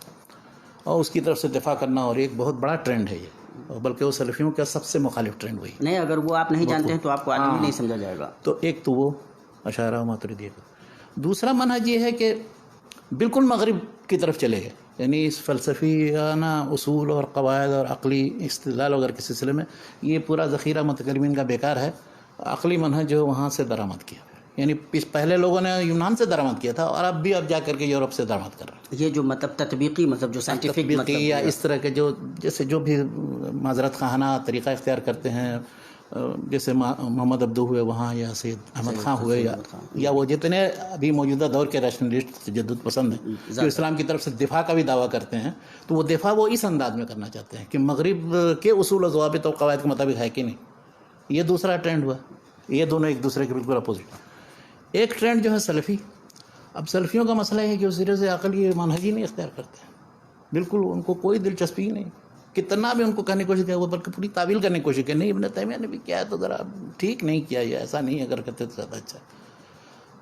اور اس کی طرف سے دفاع کرنا، اور ایک بہت بڑا ٹرینڈ ہے یہ، بلکہ وہ سلفیوں کا سب سے مخالف ٹرینڈ وہی نہیں. اگر وہ آپ نہیں جانتے ہیں تو آپ کو عالم نہیں سمجھا جائے گا. تو ایک تو وہ اشاعرہ و ماتریدیہ کا. دوسرا منہج یہ ہے کہ بالکل مغرب کی طرف چلے گئے، یعنی اس فلسفیانہ اصول اور قواعد اور عقلی استدلال وغیرہ کے سلسلے میں یہ پورا ذخیرہ متکلمین کا بیکار ہے. عقلی منہج جو وہاں سے درآمد کیا، یعنی پہلے لوگوں نے یونان سے درآمد کیا تھا، اور اب بھی اب جا کر کے یورپ سے درآمد کر رہے ہیں. یہ جو مطلب تطبیقی مطلب جو سائنٹیفک مطلب یا اس طرح کے جو جیسے جو بھی معذرت خواہانہ طریقہ اختیار کرتے ہیں، جیسے محمد عبدو ہوئے وہاں، یا سید احمد خان ہوئے، یا وہ جتنے ابھی موجودہ دور کے ریشنلسٹ تجدد پسند ہیں جو اسلام کی طرف سے دفاع کا بھی دعویٰ کرتے ہیں، تو وہ دفاع وہ اس انداز میں کرنا چاہتے ہیں کہ مغرب کے اصول و ضوابط اور قواعد کے مطابق ہے کہ نہیں. یہ دوسرا ٹرینڈ ہوا. یہ دونوں ایک دوسرے کے بالکل اپوزٹ. ایک ٹرینڈ جو ہے سلفی. اب سلفیوں کا مسئلہ ہے کہ وہ سرے سے عقلی منہج ہی نہیں اختیار کرتے، بالکل ان کو کوئی دلچسپی نہیں. کتنا بھی ان کو کرنے کی کوشش کیا، وہ بلکہ پوری تعویل کرنے کی کوشش کی، نہیں ابن تیمیہ نے بھی کیا ہے تو ذرا ٹھیک نہیں کیا، یہ ایسا نہیں اگر کرتے تو زیادہ اچھا.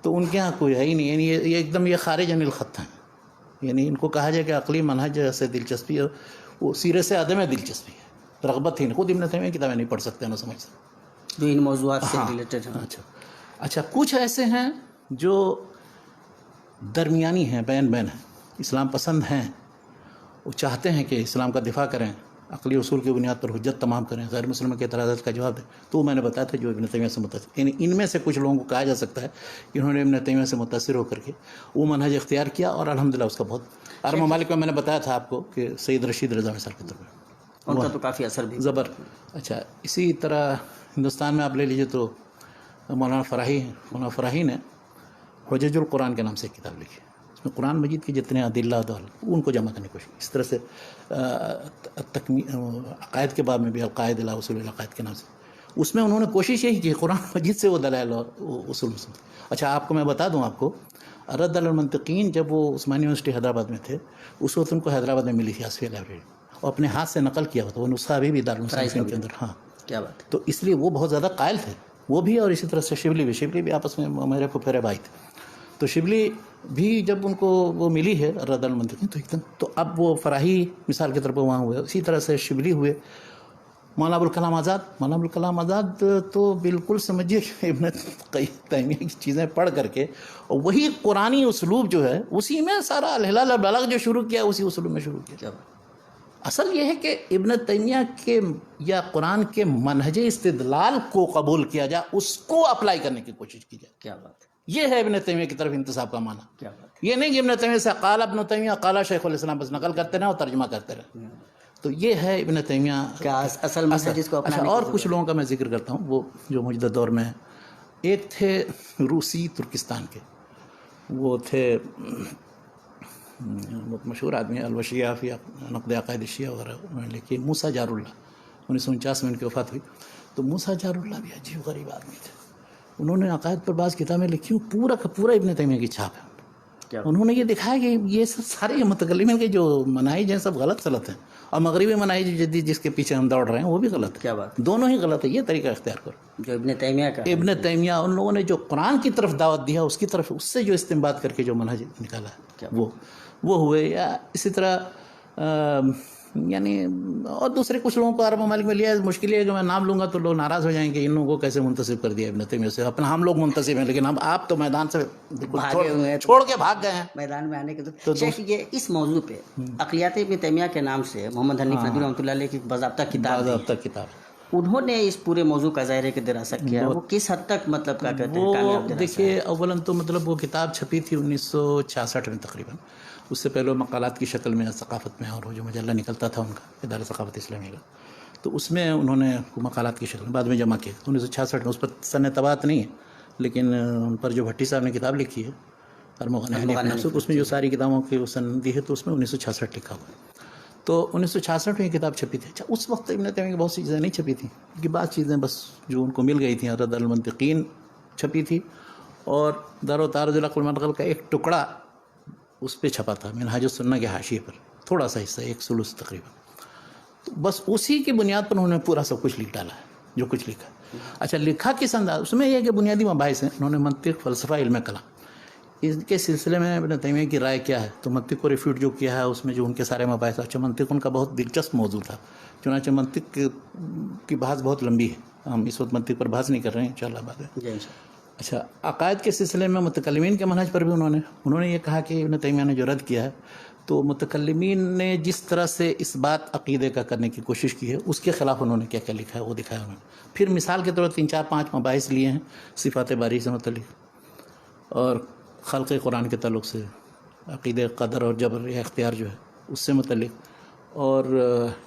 تو ان کے یہاں کوئی ہے ہی نہیں، یعنی یہ ایک دم یہ خارج عن الخط ہیں. یعنی ان کو کہا جائے کہ عقلی منہج سے دلچسپی ہے، وہ سیرے سے عدم دلچسپی ہے، رغبت ہی نہیں. خود ابن تیمیہ کتابیں نہیں پڑھ سکتے، نہ سمجھ سکتے جو ان موضوعات سے ریلیٹڈ ہیں. اچھا کچھ ایسے ہیں جو درمیانی ہیں، بین ہیں، اسلام پسند ہیں، وہ چاہتے ہیں کہ اسلام کا دفاع کریں، عقلی اصول کی بنیاد پر حجت تمام کریں، غیر مسلموں کے اعتراضات کا جواب دیں. تو میں نے بتایا تھا جو ابن تیمیہ سے متاثر، یعنی ان میں سے کچھ لوگوں کو کہا جا سکتا ہے کہ انہوں نے ابن تیمیہ سے متاثر ہو کر کے وہ منہج اختیار کیا، اور الحمدللہ اس کا بہت عرب ممالک میں نے بتایا تھا آپ کو کہ سید رشید رضا مثال کے طور پر ان کا تو کافی اثر بھی زبر. اچھا اسی طرح ہندوستان میں آپ لے لیجیے تو مولانا فراہی نے حجج القرآن کے نام سے ایک کتاب لکھی. اس میں قرآن مجید کے جتنے ادلہ ان کو جمع کرنے کی کوشش کی. اس طرح سے عقائد کے باب میں بھی القاعد الی اصول العقائد کے نام سے، اس میں انہوں نے کوشش یہی کی قرآن مجید سے وہ دلائل اور اصول. اچھا آپ کو میں بتا دوں، آپ کو الرد علی المنطقین جب وہ عثمانی یونیورسٹی حیدرآباد میں تھے، اس وقت ان کو حیدرآباد میں ملی تھی آصفیہ لائبریری، اور اپنے ہاتھ سے نقل کیا ہوا تھا وہ نسخہ ابھی بھی دارالمصنفین کے اندر. ہاں کیا بات ہے. تو اس لیے وہ بہت زیادہ قائل تھے وہ بھی، اور اسی طرح سے شبلی بھی آپس میں میرے پھپھیرے بھائی تھے. تو شبلی بھی جب ان کو وہ ملی ہے الرد علی المنطقین تو ایک دم، تو اب وہ فراہی مثال کے طور پر وہاں ہوئے، اسی طرح سے شبلی ہوئے. مولانا ابوالکلام آزاد تو بالکل سمجھیے کہ ابن تیمیہ کی چیزیں پڑھ کر کے، اور وہی قرآنی اسلوب جو ہے اسی میں سارا الہلال البلاغ جو شروع کیا اسی اسلوب میں شروع کیا. اصل یہ ہے کہ ابن تیمیہ کے یا قرآن کے منہج استدلال کو قبول کیا جائے، اس کو اپلائی کرنے کی کوشش کی جائے. کیا بات ہے، یہ ہے ابن تیمیہ کی طرف انتساب کا معنی. کیا بات ہے. یہ نہیں کہ ابن تیمیہ سے قال ابن تیمیہ قال شیخ الاسلام بس نقل کرتے رہے اور ترجمہ کرتے رہے. تو یہ ہے ابن تیمیہ کیا اصل منہج جس کو اچھا. اپنانے اور کی کچھ لوگوں کا میں ذکر کرتا ہوں وہ جو موجودہ دور میں ہیں. ایک تھے روسی ترکستان کے، وہ تھے بہت مشہور آدمی الوشیہ فی نقد عقائد شیعہ وغیرہ، انہوں نے لکھی موسیٰ جار اللہ. 1949 میں ان کی وفات ہوئی. تو موسیٰ جار اللہ بھی عجیب غریب آدمی تھے. انہوں نے عقائد پر بعض کتابیں لکھی، پورا کا پورا ابن تیمیہ کی چھاپ ہے. کیا انہوں نے یہ دکھایا کہ یہ سب سارے متکلمین کے جو مناہج ہیں سب غلط ہیں، اور مغربی مناہج جدید جس کے پیچھے ہم دوڑ رہے ہیں وہ بھی غلط ہے. کیا بات، دونوں ہی غلط ہے. یہ طریقہ اختیار کرو جو ابن تیمیہ کا ابن تیمیہ ان لوگوں نے جو قرآن کی طرف دعوت دیا اس کی طرف، اس سے جو استنباط کر کے جو منہج نکالا ہے وہ ہوئے. یا اسی طرح یعنی اور دوسرے کچھ لوگوں کو عرب ممالک میں لیا. مشکل یہ ہے کہ میں نام لوں گا تو لوگ ناراض ہو جائیں گے ان لوگوں کو کیسے منتسب کر دیا ابن تیمیہ سے. اپنا ہم لوگ منتسب ہیں لیکن آپ تو میدان سے چھوڑ کے بھاگ گئے ہیں میدان میں آنے کے. تو شیخ یہ اس موضوع پہ عقلیات ابن تیمیہ کے نام سے محمد حنیف ندوی رحمۃ اللہ علیہ کی باضابطہ کتاب انہوں نے اس پورے موضوع کا ظاہر ہے کہ دراصل کیا. وہ کس حد تک مطلب کیا کہتے ہیں کامیاب دراصل؟ دیکھیے اولاً تو مطلب وہ کتاب چھپی تھی 1966 میں تقریباً. اس سے پہلے مقالات کی شکل میں ثقافت میں، اور وہ جو مجلہ نکلتا تھا ان کا ادارہ ثقافت اسلامی کا، تو اس میں انہوں نے مقالات کی شکل میں بعد میں جمع کیا 1966 میں. اس پر سن طباعت نہیں ہے لیکن ان پر جو بھٹی صاحب نے کتاب لکھی ہے ارمغان حنیف منصور، اس میں جو ساری کتابوں کی سن دی ہے تو اس میں 1966 لکھا ہوا ہے. تو 1966 میں یہ کتاب چھپی تھی. اچھا اس وقت ابن تیمیہ کی بہت سی چیزیں نہیں چھپی تھیں کہ بعض چیزیں بس جو ان کو مل گئی تھیں. رد المنطقین چھپی تھی اور در و تارج العقل المنقل کا ایک ٹکڑا اس پہ چھپا تھا منہاج السنہ کے حاشیے پر، تھوڑا سا حصہ 1 ثلث تقریباً. تو بس اسی کی بنیاد پر انہوں نے پورا سب کچھ لکھ ڈالا ہے جو کچھ لکھا. اچھا لکھا کس انداز؟ اس میں یہ کہ بنیادی مباحث ہیں. انہوں نے منطق، فلسفہ، علم کلام، اس کے سلسلے میں ابن تیمیہ کی رائے کیا ہے. تو منطق کو ریفیوٹ جو کیا ہے اس میں جو ان کے سارے مباحث. اچھا منطق ان کا بہت دلچسپ موضوع تھا، چنانچہ منطق کی بحث بہت لمبی ہے. ہم اس وقت منطق پر بحث نہیں کر رہے ہیں انشاءاللہ بعد میں. اچھا عقائد کے سلسلے میں متکلمین کے منہج پر بھی انہوں نے یہ کہا کہ ابن تیمیہ نے جو رد کیا ہے تو متکلمین نے جس طرح سے اس بات عقیدے کا کرنے کی کوشش کی ہے اس کے خلاف انہوں نے کیا کیا لکھا ہے وہ دکھایا انہوں نے. پھر مثال کے طور پر 3 4 5 مباحث لیے ہیں صفات باری سے متعلق، اور خلق قرآن کے تعلق سے، عقیدہ قدر اور جبر یا اختیار جو ہے اس سے متعلق، اور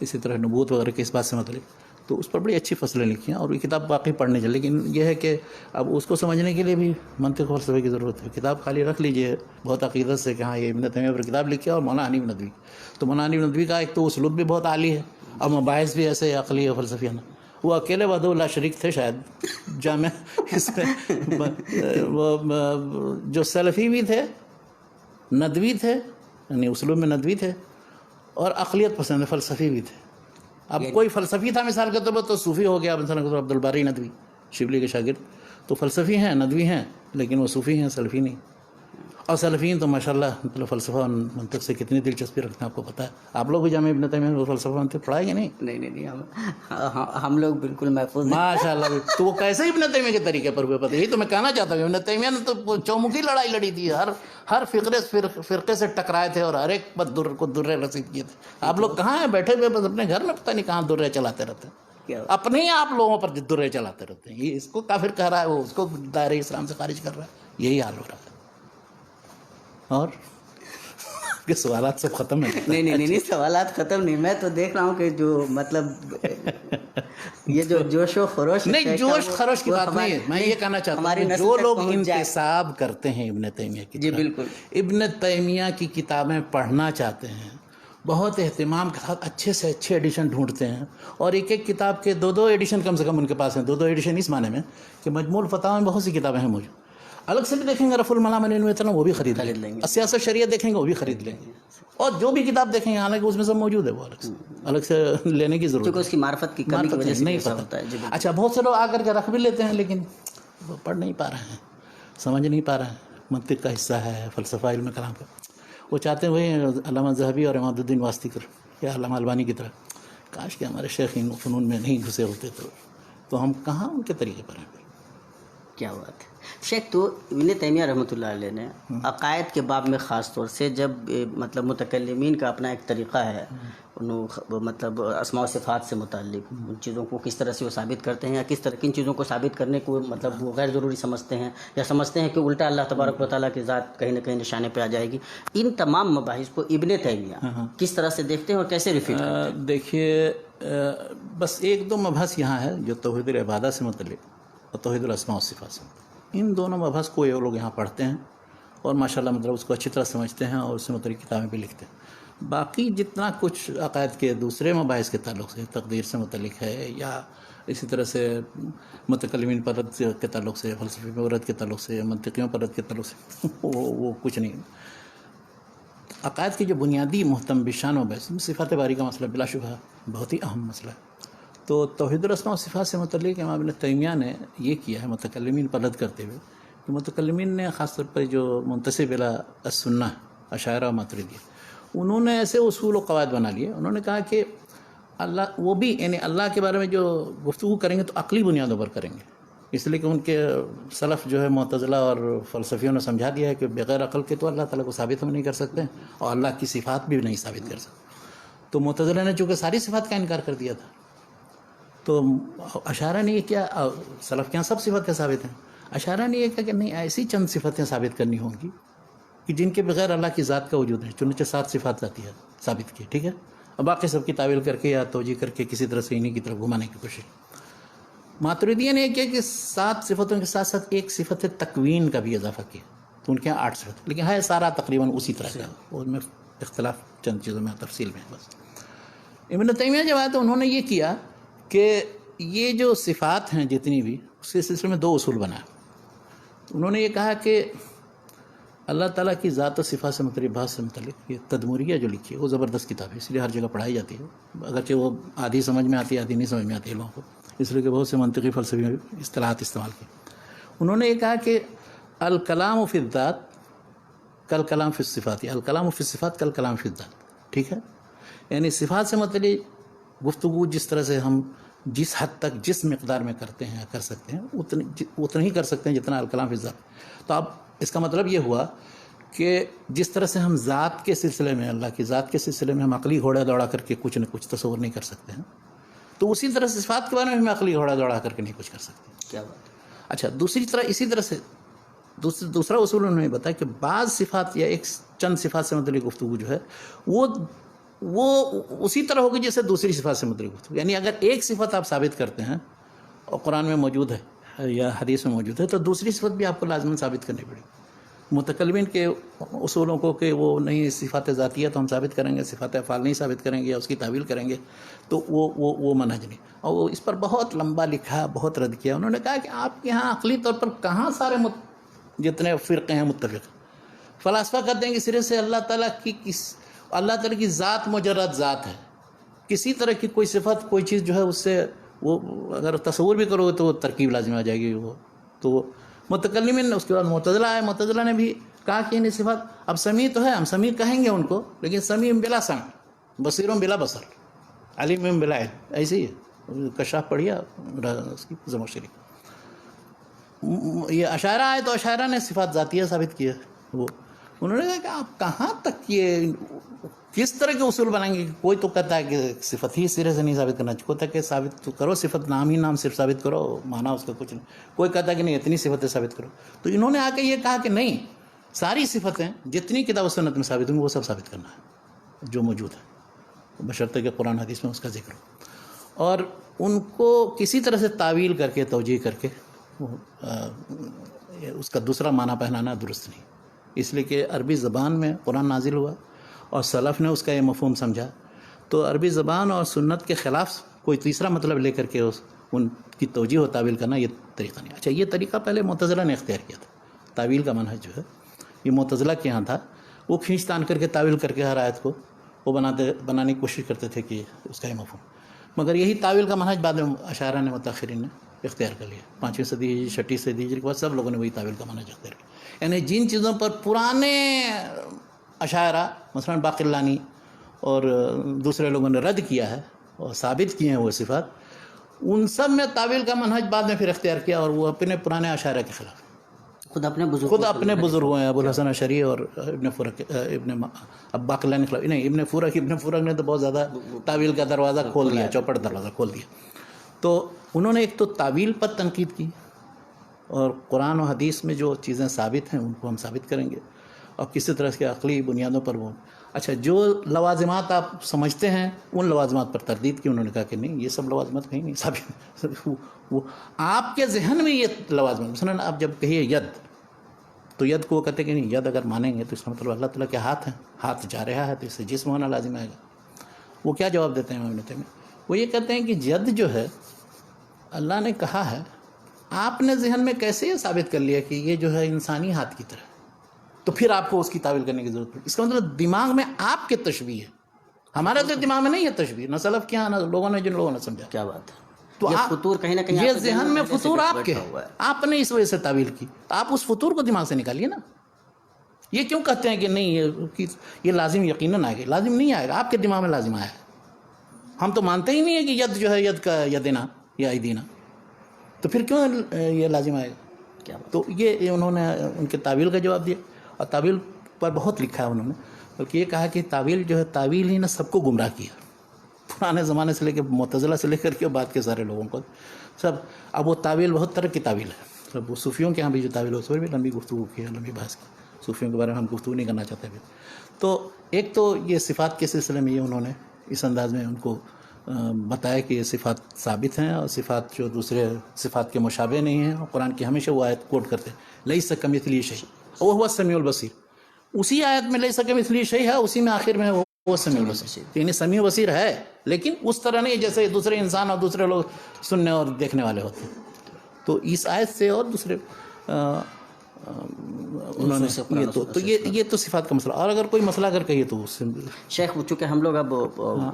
اسی طرح نبوت وغیرہ کے اس بات سے متعلق. تو اس پر بڑی اچھی فصلیں لکھی ہیں اور یہ کتاب واقعی پڑھنے چاہیے. لیکن یہ ہے کہ اب اس کو سمجھنے کے لیے بھی منطق اور فلسفے کی ضرورت ہے. کتاب خالی رکھ لیجئے بہت عقیدت سے کہ ہاں یہ ابن تیمیہ پر کتاب لکھی ہے اور مولانا حنیف ندوی. تو مولانا حنیف ندوی کا ایک تو اسلوب بھی بہت عالی ہے اور مباحث بھی ایسے عقلی اور فلسفیانہ. وہ اکیلے وحدہ لا شریک تھے شاید جامع اس میں. وہ جو سلفی بھی تھے، ندوی تھے، یعنی اسلوب میں ندوی تھے، اور عقلیت پسند فلسفی بھی تھے. اب کوئی فلسفی تھا مثال کے طور پر تو صوفی ہو گیا مثال کے طور پر عبد الباری ندوی شبلی کے شاگرد. تو فلسفی ہیں، ندوی ہیں، لیکن وہ صوفی ہیں، سلفی نہیں. اور سلفیین تو ماشاءاللہ مطلب فلسفہ اور منطق سے کتنی دلچسپی رکھتے ہیں آپ کو پتہ ہے. آپ لوگ بھی جامعہ ابن تیمیہ میں فلسفہ منطق پڑھائیں گے نہیں؟ نہیں ہم لوگ بالکل محفوظ ہیں ماشاءاللہ. تو وہ کیسے ابن تیمیہ کے طریقے پر ہوئے پتہ. یہی تو میں کہنا چاہتا ہوں. ابن تیمیہ نے تو چومکھی لڑائی لڑی تھی، ہر فرقے سے ٹکرائے تھے اور ہر ایک پر کو درے رسید کیے تھے. آپ لوگ کہاں ہیں بیٹھے ہوئے بس اپنے گھر میں پتہ نہیں کہاں درے چلاتے رہتے ہیں، اپنے ہی آپ لوگوں پر درے چلاتے رہتے ہیں. یہ اس کو کافر کہہ رہا ہے، وہ اس کو دائرہ اسلام سے خارج کر رہا ہے. یہی حال ہو رہا ہے. اور کہ سوالات سب ختم ہیں؟ نہیں سوالات ختم نہیں. میں تو دیکھ رہا ہوں کہ جو مطلب یہ جو جوش و خروش، نہیں جوش خروش کی بات نہیں ہے. میں یہ کہنا چاہتا ہوں جو لوگ انتساب کرتے ہیں ابن تیمیہ کی، جی بالکل ابن تیمیہ کی کتابیں پڑھنا چاہتے ہیں، بہت اہتمام کے ساتھ اچھے سے اچھے ایڈیشن ڈھونڈتے ہیں، اور ایک ایک کتاب کے 2 ایڈیشن کم سے کم ان کے پاس ہیں. 2 ایڈیشن اس معنی میں کہ مجموع الفتاوی میں بہت سی کتابیں ہیں موجود. الگ سے بھی دیکھیں گے رفع الملام عن علم الاتنا وہ بھی خرید لیں گے. سیاست شریعت دیکھیں گے وہ بھی خرید لیں گے. اور جو بھی کتاب دیکھیں گے حالانکہ اس میں سب موجود ہے، وہ الگ سے لینے کی ضرورت ہے، کیونکہ اس کی معرفت کی کمی کی وجہ سے نہیں پتہ. اچھا بہت سے لوگ آ کر کے رکھ بھی لیتے ہیں لیکن وہ پڑھ نہیں پا رہے ہیں، سمجھ نہیں پا رہے ہیں. منطق کا حصہ ہے، فلسفہ، علم کلام کا. وہ چاہتے ہیں وہی علامہ ذہبی اور عماد الدین واسطی یا علامہ البانی کی طرح. کاش کہ ہمارے شیخ ان فنون میں نہیں گھسے ہوتے تو ہم کہاں ان کے طریقے پر ہیں. کیا بات ہے. شیخ تو ابن تیمیہ رحمۃ اللہ علیہ نے عقائد کے باب میں خاص طور سے جب مطلب متکلمین کا اپنا ایک طریقہ ہے، مطلب اسماء و صفات سے متعلق ان چیزوں کو کس طرح سے وہ ثابت کرتے ہیں، یا کس طرح کن چیزوں کو ثابت کرنے کو مطلب وہ غیر ضروری سمجھتے ہیں، یا سمجھتے ہیں کہ الٹا اللہ تبارک و تعالیٰ کی ذات کہیں نہ کہیں نشانے پہ آ جائے گی، ان تمام مباحث کو ابن تیمیہ کس طرح سے دیکھتے ہیں اور کیسے ریفٹ کرتے ہیں؟ دیکھیے بس ایک دو مبحث یہاں ہے جو توحید العبادہ سے متعلق اور توحید الاسماء و صفات سے متعلق، ان دونوں مبحث کو یہ لوگ یہاں پڑھتے ہیں اور ماشاءاللہ مطلب اس کو اچھی طرح سمجھتے ہیں اور اس سے متعلق کتابیں بھی لکھتے ہیں۔ باقی جتنا کچھ عقائد کے دوسرے مباحث کے تعلق سے، تقدیر سے متعلق ہے یا اسی طرح سے متکلمین پر رد کے تعلق سے، فلسفے پر رد کے تعلق سے، منطقیوں پر رد کے تعلق سے وہ کچھ نہیں۔ عقائد کی جو بنیادی محتم بشان مباحث، صفات باری کا مسئلہ بلا شبہ بہت ہی اہم مسئلہ ہے۔ تو توحید الاسماء و صفات سے متعلق امام ابن تیمیہ نے یہ کیا ہے متکلمین پر رد کرتے ہوئے کہ متکلمین نے خاص طور پر جو منتسب الی السنہ اشاعرہ و ماتریدیہ، انہوں نے ایسے اصول و قواعد بنا لیے۔ انہوں نے کہا کہ اللہ وہ بھی یعنی اللہ کے بارے میں جو گفتگو کریں گے تو عقلی بنیادوں پر کریں گے، اس لیے کہ ان کے سلف جو ہے معتزلہ اور فلسفیوں نے سمجھا دیا ہے کہ بغیر عقل کے تو اللہ تعالیٰ کو ثابت ہم نہیں کر سکتے اور اللہ کی صفات بھی نہیں ثابت کر سکتے۔ تو معتزلہ نے چونکہ ساری صفات کا انکار کر دیا تھا، تو اشاعرہ نے یہ کیا، سلف کے یہاں سب صفتیں ثابت ہیں، اشاعرہ نے یہ کہا کہ نہیں، ایسی چند صفتیں ثابت کرنی ہوں گی کہ جن کے بغیر اللہ کی ذات کا وجود ہے، چنانچہ 7 صفات ذاتی ہے ثابت کی، ٹھیک ہے، اور باقی سب کی تعویل کر کے یا توجیہ کر کے کسی طرح سے انہیں کی طرف گھمانے کی کوشش۔ ماتریدیہ نے یہ کیا کہ 7 صفتوں کے ساتھ ساتھ ایک صفت تکوین کا بھی اضافہ کیا، تو ان کے یہاں 8 صفت، لیکن ہے سارا تقریباً اسی طرح کا، اور میں اختلاف چند چیزوں میں تفصیل میں بس۔ ابن تیمیہ جب آئے تو انہوں نے یہ کیا کہ یہ جو صفات ہیں جتنی بھی، اس کے سلسلے میں 2 اصول بنائے۔ انہوں نے یہ کہا کہ اللہ تعالیٰ کی ذات و صفات سے متعلق بات سے متعلق یہ تدمریہ جو لکھی ہے وہ زبردست کتاب ہے، اس لیے ہر جگہ پڑھائی جاتی ہے، اگرچہ وہ آدھی سمجھ میں آتی ہے آدھی نہیں سمجھ میں آتی ہے لوگوں کو، اس لیے کہ بہت سے منطقی فلسفی اصطلاحات استعمال کی۔ انہوں نے یہ کہا کہ الکلام فی الذات کالکلام فی الصفات، الکلام فی الصفات کالکلام فی الذات، ٹھیک ہے، یعنی صفات سے متعلق گفتگو جس طرح سے ہم جس حد تک جس مقدار میں کرتے ہیں کر سکتے ہیں اتنا ہی کر سکتے ہیں جتنا الکلام فی الذات۔ تو اب اس کا مطلب یہ ہوا کہ جس طرح سے ہم ذات کے سلسلے میں، اللہ کی ذات کے سلسلے میں ہم عقلی گھوڑا دوڑا کر کے کچھ نہ کچھ تصور نہیں کر سکتے ہیں، تو اسی طرح سے صفات کے بارے میں ہم عقلی گھوڑا دوڑا کر کے نہیں کچھ کر سکتے۔ کیا بات ہے؟ اچھا، دوسری طرح اسی طرح سے دوسرا اصول انہوں نے بتایا کہ بعض صفات یا ایک چند صفات سے متعلق گفتگو جو ہے وہ اسی طرح ہوگی جیسے دوسری صفات سے متعلق گفتگو، یعنی اگر ایک صفت آپ ثابت کرتے ہیں اور قرآن میں موجود ہے یا حدیث میں موجود ہے تو دوسری صفت بھی آپ کو لازماً ثابت کرنی پڑے گی۔ متکلمین کے اصولوں کو کہ وہ نہیں صفات ذاتیہ تو ہم ثابت کریں گے، صفات افعال نہیں ثابت کریں گے یا اس کی تعویل کریں گے، تو وہ منہج نہیں، اور وہ اس پر بہت لمبا لکھا، بہت رد کیا۔ انہوں نے کہا کہ آپ کے یہاں عقلی طور پر کہاں سارے جتنے فرقے ہیں متفق، فلاسفہ کہتے ہیں کہ سرے سے اللہ تعالیٰ کی ذات مجرد ذات ہے، کسی طرح کی کوئی صفت کوئی چیز جو ہے اس سے وہ اگر تصور بھی کرو تو وہ ترکیب لازم آ جائے گی۔ وہ تو متکلمین نے اس کے بعد معتزلہ آئے، معتزلہ نے بھی کہا کہ انہیں صفات اب سمیع تو ہے، ہم سمیع کہیں گے ان کو، لیکن سمیع بلا سمع، بصیر بلا بصر، علیم بلا علم، ایسے ہی ہے۔ کشاف پڑھیا اس کی زمخشری۔ یہ اشاعرہ آئے تو اشاعرہ نے صفات ذاتیہ ثابت کیا، وہ انہوں نے کہا کہ آپ کہاں تک یہ کس طرح کے اصول بنائیں گے؟ کوئی تو کہتا ہے کہ صفت ہی سرے سے نہیں ثابت کرنا چاہیے، کوئی کہتا ہے کہ ثابت تو کرو، صفت نام ہی نام صرف ثابت کرو، معنی اس کا کچھ نہیں، کوئی کہتا ہے کہ نہیں اتنی صفتیں ثابت کرو۔ تو انہوں نے آ کے یہ کہا کہ نہیں، ساری صفتیں جتنی کتاب و سنت میں ثابت ہوں گی وہ سب ثابت کرنا ہے جو موجود ہے، بشرطے کہ قرآن حدیث میں اس کا ذکر ہو، اور ان کو کسی طرح سے تعویل کر کے توجیہ کر کے اس کا دوسرا معنی پہنانا درست نہیں، اس لیے کہ عربی زبان میں قرآن نازل ہوا اور سلف نے اس کا یہ مفہوم سمجھا، تو عربی زبان اور سنت کے خلاف کوئی تیسرا مطلب لے کر کے ان کی توجیہ و تعویل کرنا یہ طریقہ نہیں۔ اچھا، یہ طریقہ پہلے معتزلہ نے اختیار کیا تھا، تعویل کا منہج جو ہے یہ معتزلہ کے یہاں تھا، وہ کھینچ تان کر کے تعویل کر کے ہر آیت کو وہ بنانے کی کوشش کرتے تھے کہ اس کا یہ مفہوم، مگر یہی تعویل کا منہج بعد میں اشاعرہ نے متاخرین نے اختیار کر لیا، 5ویں صدی 6ٹھی صدی کے بعد سب لوگوں نے وہی تعویل کا منہج اختیار کیا۔ یعنی جن چیزوں پر پرانے اشاعرہ مثلا باقلانی اور دوسرے لوگوں نے رد کیا ہے اور ثابت کیے ہیں وہ صفات، ان سب میں تعویل کا منہج بعد میں پھر اختیار کیا، اور وہ اپنے پرانے اشاعرہ کے خلاف۔ خود اپنے بزرگ خود اپنے بزرگوں ہیں، ابو الحسن اشعری اور ابن فورک، ابن باقلانی نے خلاف نہیں، ابن فورک نے تو بہت زیادہ تعویل کا دروازہ کھول دیا، چوپٹ دروازہ کھول دیا. تو انہوں نے ایک تو تعویل پر تنقید کی، اور قرآن و حدیث میں جو چیزیں ثابت ہیں ان کو ہم ثابت کریں گے، اور کسی طرح کے عقلی بنیادوں پر وہ اچھا جو لوازمات آپ سمجھتے ہیں ان لوازمات پر تردید کی. انہوں نے کہا کہ نہیں، یہ سب لوازمات کہیں نہیں ثابت. وہ آپ کے ذہن میں یہ لوازمات، مثلاً آپ جب کہیے ید، تو ید کو وہ کہتے ہیں کہ نہیں، ید اگر مانیں گے تو اس کا مطلب اللہ تعالیٰ کے ہاتھ ہیں، ہاتھ جا رہا ہے تو اس سے جسم ہونا لازم آئے گا. وہ کیا جواب دیتے ہیں امام ابن تیمیہ؟ وہ یہ کہتے ہیں کہ ید جو ہے اللہ نے کہا ہے، آپ نے ذہن میں کیسے یہ ثابت کر لیا کہ یہ جو ہے انسانی ہاتھ کی طرح، تو پھر آپ کو اس کی تعویل کرنے کی ضرورت پڑی. اس کا مطلب دماغ میں آپ کے تشبیہ ہے، ہمارے تو دماغ میں نہیں ہے تشبیہ، نہ سلف کیا نہ لوگوں نے، جن لوگوں نے سمجھا. کیا بات ہے. تو یہ فطور کہیں نہ کہیں یہ آپ کے ذہن میں پہلے سے فطور آپ بیٹھا کے ہوا ہے، آپ نے اس وجہ سے تعویل کی. آپ اس فطور کو دماغ سے نکالیے نا. یہ کیوں کہتے ہیں کہ نہیں یہ لازم یقیناً آئے گا؟ لازم نہیں آئے گا، آپ کے دماغ میں لازم آیا ہے. ہم تو مانتے ہی نہیں ہے کہ ید جو ہے ید کا یدنا یا ایدینا، تو پھر کیوں یہ لازم آئے گا؟ کیا بات. تو یہ انہوں نے ان کے تعویل کا جواب دیا، اور تعویل پر بہت لکھا ہے انہوں نے، بلکہ یہ کہا کہ تعویل جو ہے، تعویل ہی نے سب کو گمراہ کیا، پرانے زمانے سے لے کے معتزلہ سے لے کر کے بعد کے سارے لوگوں کو سب. اب وہ تعویل بہت طرح کی تعویل ہے. سب وہ صوفیوں کے ہاں بھی جو تعویل ہے اس پر بھی لمبی گفتگو کی ہے، لمبی بحث کی. صوفیوں کے بارے میں ہم گفتگو نہیں کرنا چاہتے بھی. تو ایک تو یہ صفات کے سلسلے میں یہ انہوں نے اس انداز میں ان کو بتایا کہ یہ صفات ثابت ہیں، اور صفات جو دوسرے صفات کے مشابہ نہیں ہیں. اور قرآن کی ہمیشہ وہ آیت کوٹ کرتے ہیں، لیس کمثلہ شیء وہو السمیع البصیر. اسی آیت میں لیس کمثلہ شیء ہے، اسی میں آخر میں وہ سمیع البصیر، یعنی سمیع بصیر ہے، لیکن اس طرح نہیں جیسے دوسرے انسان اور دوسرے لوگ سننے اور دیکھنے والے ہوتے ہیں. تو اس آیت سے اور دوسرے انہوں نے تو یہ تو صفات کا مسئلہ. اور اگر کوئی مسئلہ اگر کہیے تو اس سے شیخ، چونکہ ہم لوگ اب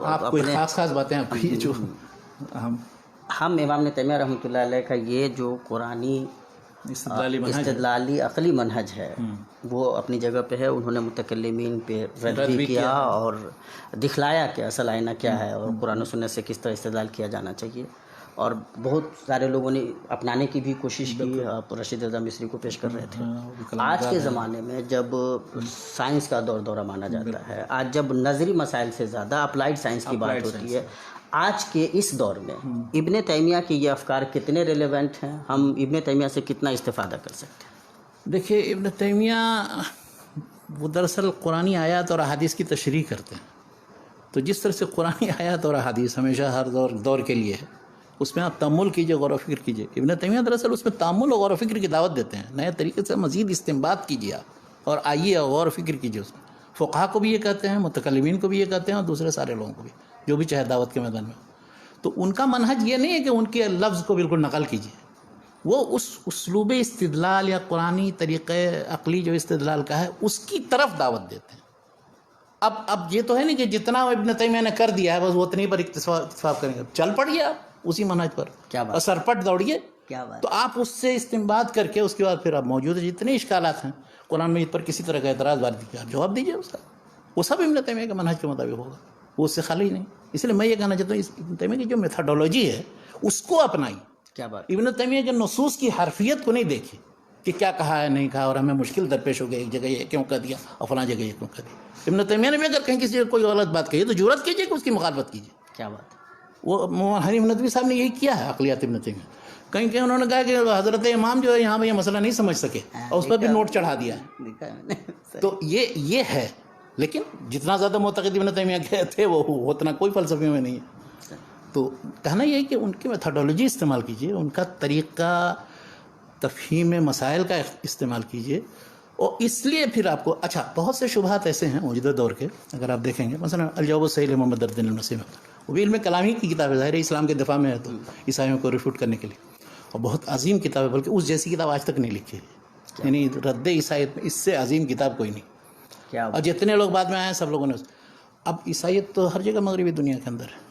آپ کوئی خاص باتیں آپ کی جو ہم امام ابن تیمیہ رحمۃ اللہ علیہ کا یہ جو قرآنی استدلالی عقلی منہج ہے وہ اپنی جگہ پہ ہے. انہوں نے متکلمین پہ رد بھی کیا اور دکھلایا کہ اصل آئینہ کیا ہے اور قرآن و سنت سے کس طرح استدلال کیا جانا چاہیے. اور بہت سارے لوگوں نے اپنانے کی بھی کوشش کی. آپ رشید رضا مصری کو پیش کر رہے تھے. آج کے زمانے میں جب سائنس کا دورہ مانا جاتا ہے، آج جب نظری مسائل سے زیادہ اپلائیڈ سائنس کی بات ہوتی ہے، آج کے اس دور میں ابن تیمیہ کے یہ افکار کتنے ریلیونٹ ہیں؟ ہم ابن تیمیہ سے کتنا استفادہ کر سکتے ہیں؟ دیکھیے، ابن تیمیہ وہ دراصل قرآنی آیات اور احادیث کی تشریح کرتے ہیں. تو جس طرح سے قرآنی آیات اور احادیث ہمیشہ ہر دور کے لیے ہے، اس میں آپ تأمل کیجئے، غور و فکر کیجئے. ابن تیمیہ دراصل اس میں تأمل اور غور و فکر کی دعوت دیتے ہیں. نئے طریقے سے مزید استنباط کیجئے آپ، اور آئیے اور غور و فکر کیجئے. اس میں فقہا کو بھی یہ کہتے ہیں، متکلمین کو بھی یہ کہتے ہیں، اور دوسرے سارے لوگوں کو بھی جو بھی چاہے دعوت کے میدان میں. تو ان کا منہج یہ نہیں ہے کہ ان کے لفظ کو بالکل نقل کیجئے، وہ اس اسلوب استدلال یا قرآنی طریقے عقلی جو استدلال کا ہے اس کی طرف دعوت دیتے ہیں. اب یہ تو ہے نہیں کہ جتنا ابن تیمیہ نے کر دیا ہے بس وہ اتنی پر اکتفا کریں گے. چل پڑیے آپ اسی منہج پر، اور سرپٹ دوڑیے. تو آپ اس سے استنباط کر کے اس کے بعد پھر آپ موجود جتنے اشکالات ہیں قرآن مجید پر کسی طرح کا اعتراض وارد کیا، جواب دیجیے اس کا. وہ سب ابن تیمیہ کے منہج کے مطابق ہوگا، وہ اس سے خالی نہیں. اس لیے میں یہ کہنا چاہتا ہوں ابن تیمیہ کی جو میتھڈولوجی ہے اس کو اپنائی. کیا بات. ابن تیمیہ کے نصوص کی حرفیت کو نہیں دیکھی کہ کیا کہا ہے نہیں کہا، اور ہمیں مشکل درپیش ہو گئی ایک جگہ یہ کیوں کہہ دیا اور فلاں جگہ یہ کیوں کہہ دیا. ابن تیمیہ نے بھی اگر کہیں کسی جگہ کوئی غلط بات کہی تو جرأت کیجیے کہ اس کی مخالفت کیجیے. کیا بات. وہ حنیف ندوی صاحب نے یہی کیا ہے عقلیات ابن تیمیہ. کہیں کہیں انہوں نے کہا کہ حضرت امام جو ہے یہاں پہ یہ مسئلہ نہیں سمجھ سکے اور اس پر بھی نوٹ چڑھا دیا ہے. تو یہ ہے. لیکن جتنا زیادہ معتقد ابن تیمیہ کے تھے وہ اتنا کوئی فلسفے میں نہیں ہے. تو کہنا یہ ہے کہ ان کی میتھڈولوجی استعمال کیجیے، ان کا طریقہ تفہیم مسائل کا استعمال کیجیے. اور اس لیے پھر آپ کو اچھا بہت سے شبہات ایسے ہیں موجودہ دور کے، اگر آپ دیکھیں گے مثلا الجواب الصحیح محمد الدین المسیح، وہ بھی علم کلام ہی کی کتاب ہے، ظاہر ہے اسلام کے دفاع میں ہے تو عیسائیوں کو ریفوٹ کرنے کے لیے، اور بہت عظیم کتاب ہے، بلکہ اس جیسی کتاب آج تک نہیں لکھی ہے. یعنی رد عیسائیت میں اس سے عظیم کتاب کوئی نہیں. اور جتنے لوگ بعد میں آئے ہیں سب لوگوں نے اب عیسائیت تو ہر جگہ مغربی دنیا کے اندر ہے،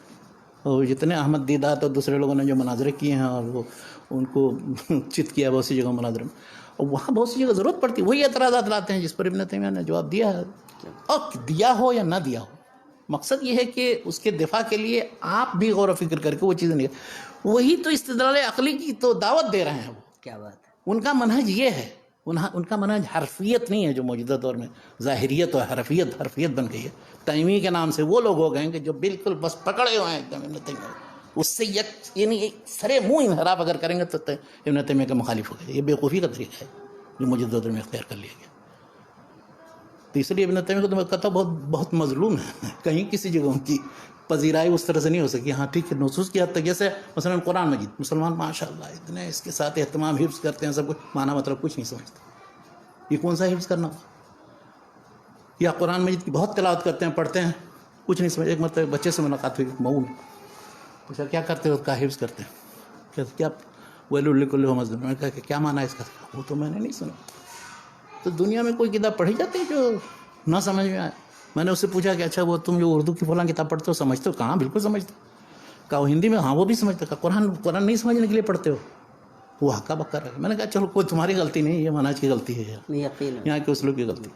اور جتنے احمد دیدات اور دوسرے لوگوں نے جو مناظرے کیے ہیں اور وہ ان کو چت کیا بہت سی جگہ مناظرے میں، اور وہاں بہت سی جگہ ضرورت پڑتی ہے وہی اعتراضات لاتے ہیں جس پر ابن تیمیہ نے جواب دیا ہے. اور دیا ہو یا نہ دیا ہو، مقصد یہ ہے کہ اس کے دفاع کے لیے آپ بھی غور و فکر کر کے وہ چیزیں نہیں، وہی تو استدلال عقلی کی تو دعوت دے رہے ہیں. وہ کیا بات ہے. ان کا منہج یہ ہے ان کا منہج حرفیت نہیں ہے جو موجودہ دور میں ظاہریت اور حرفیت بن گئی ہے. تیمی کے نام سے وہ لوگ ہو گئے ہیں کہ جو بالکل بس پکڑے ہوئے ہیں ایک دم اس سے یعنی سرے منہ انحراف اگر کریں گے تو ابن تیمیہ کے مخالف ہو گئے. یہ بیوقوفی کا طریقہ ہے جو موجودہ دور میں اختیار کر لیا گیا. تو اس لیے ابن تیمیہ کو تو میں کہتا ہوں بہت مظلوم ہے. کہیں کسی جگہ ان کی پذیرائی اس طرح سے نہیں ہو سکی. ہاں ٹھیک ہے نصوص کی حد تک جیسے مثلا قرآن مجید مسلمان ماشاء اللہ اتنے اس کے ساتھ اہتمام حفظ کرتے ہیں سب کچھ معنی مطلب کچھ نہیں سمجھتے. یہ کون سا حفظ کرنا ہوا؟ یا قرآن مجید کی بہت تلاوت کرتے ہیں پڑھتے ہیں کچھ نہیں سمجھ. ایک مرتبہ بچے سے ملاقات ہوئی مئو میں. پوچھا کیا کرتے ہو؟ کا حفظ کرتے ہیں. کیا ویل لکل مزدور. میں نے کہا کہ کیا معنی ہے اس کا؟ وہ تو میں نے نہیں سنا. تو دنیا میں کوئی کتاب پڑھی جاتی ہے جو نہ سمجھ میں آئے؟ میں نے اس سے پوچھا کہ اچھا وہ تم جو اردو کی فلاں کتاب پڑھتے ہو سمجھتے ہو؟ کہاں بالکل سمجھتے. کہا وہ ہندی میں؟ ہاں وہ بھی سمجھتے. کہا قرآن نہیں سمجھنے کے لیے پڑھتے ہو؟ وہ ہکا بکا رہا. میں نے کہا چلو کوئی تمہاری غلطی نہیں, یہ منہج کی غلطی ہے, یہاں کے اسلوب کی غلطی.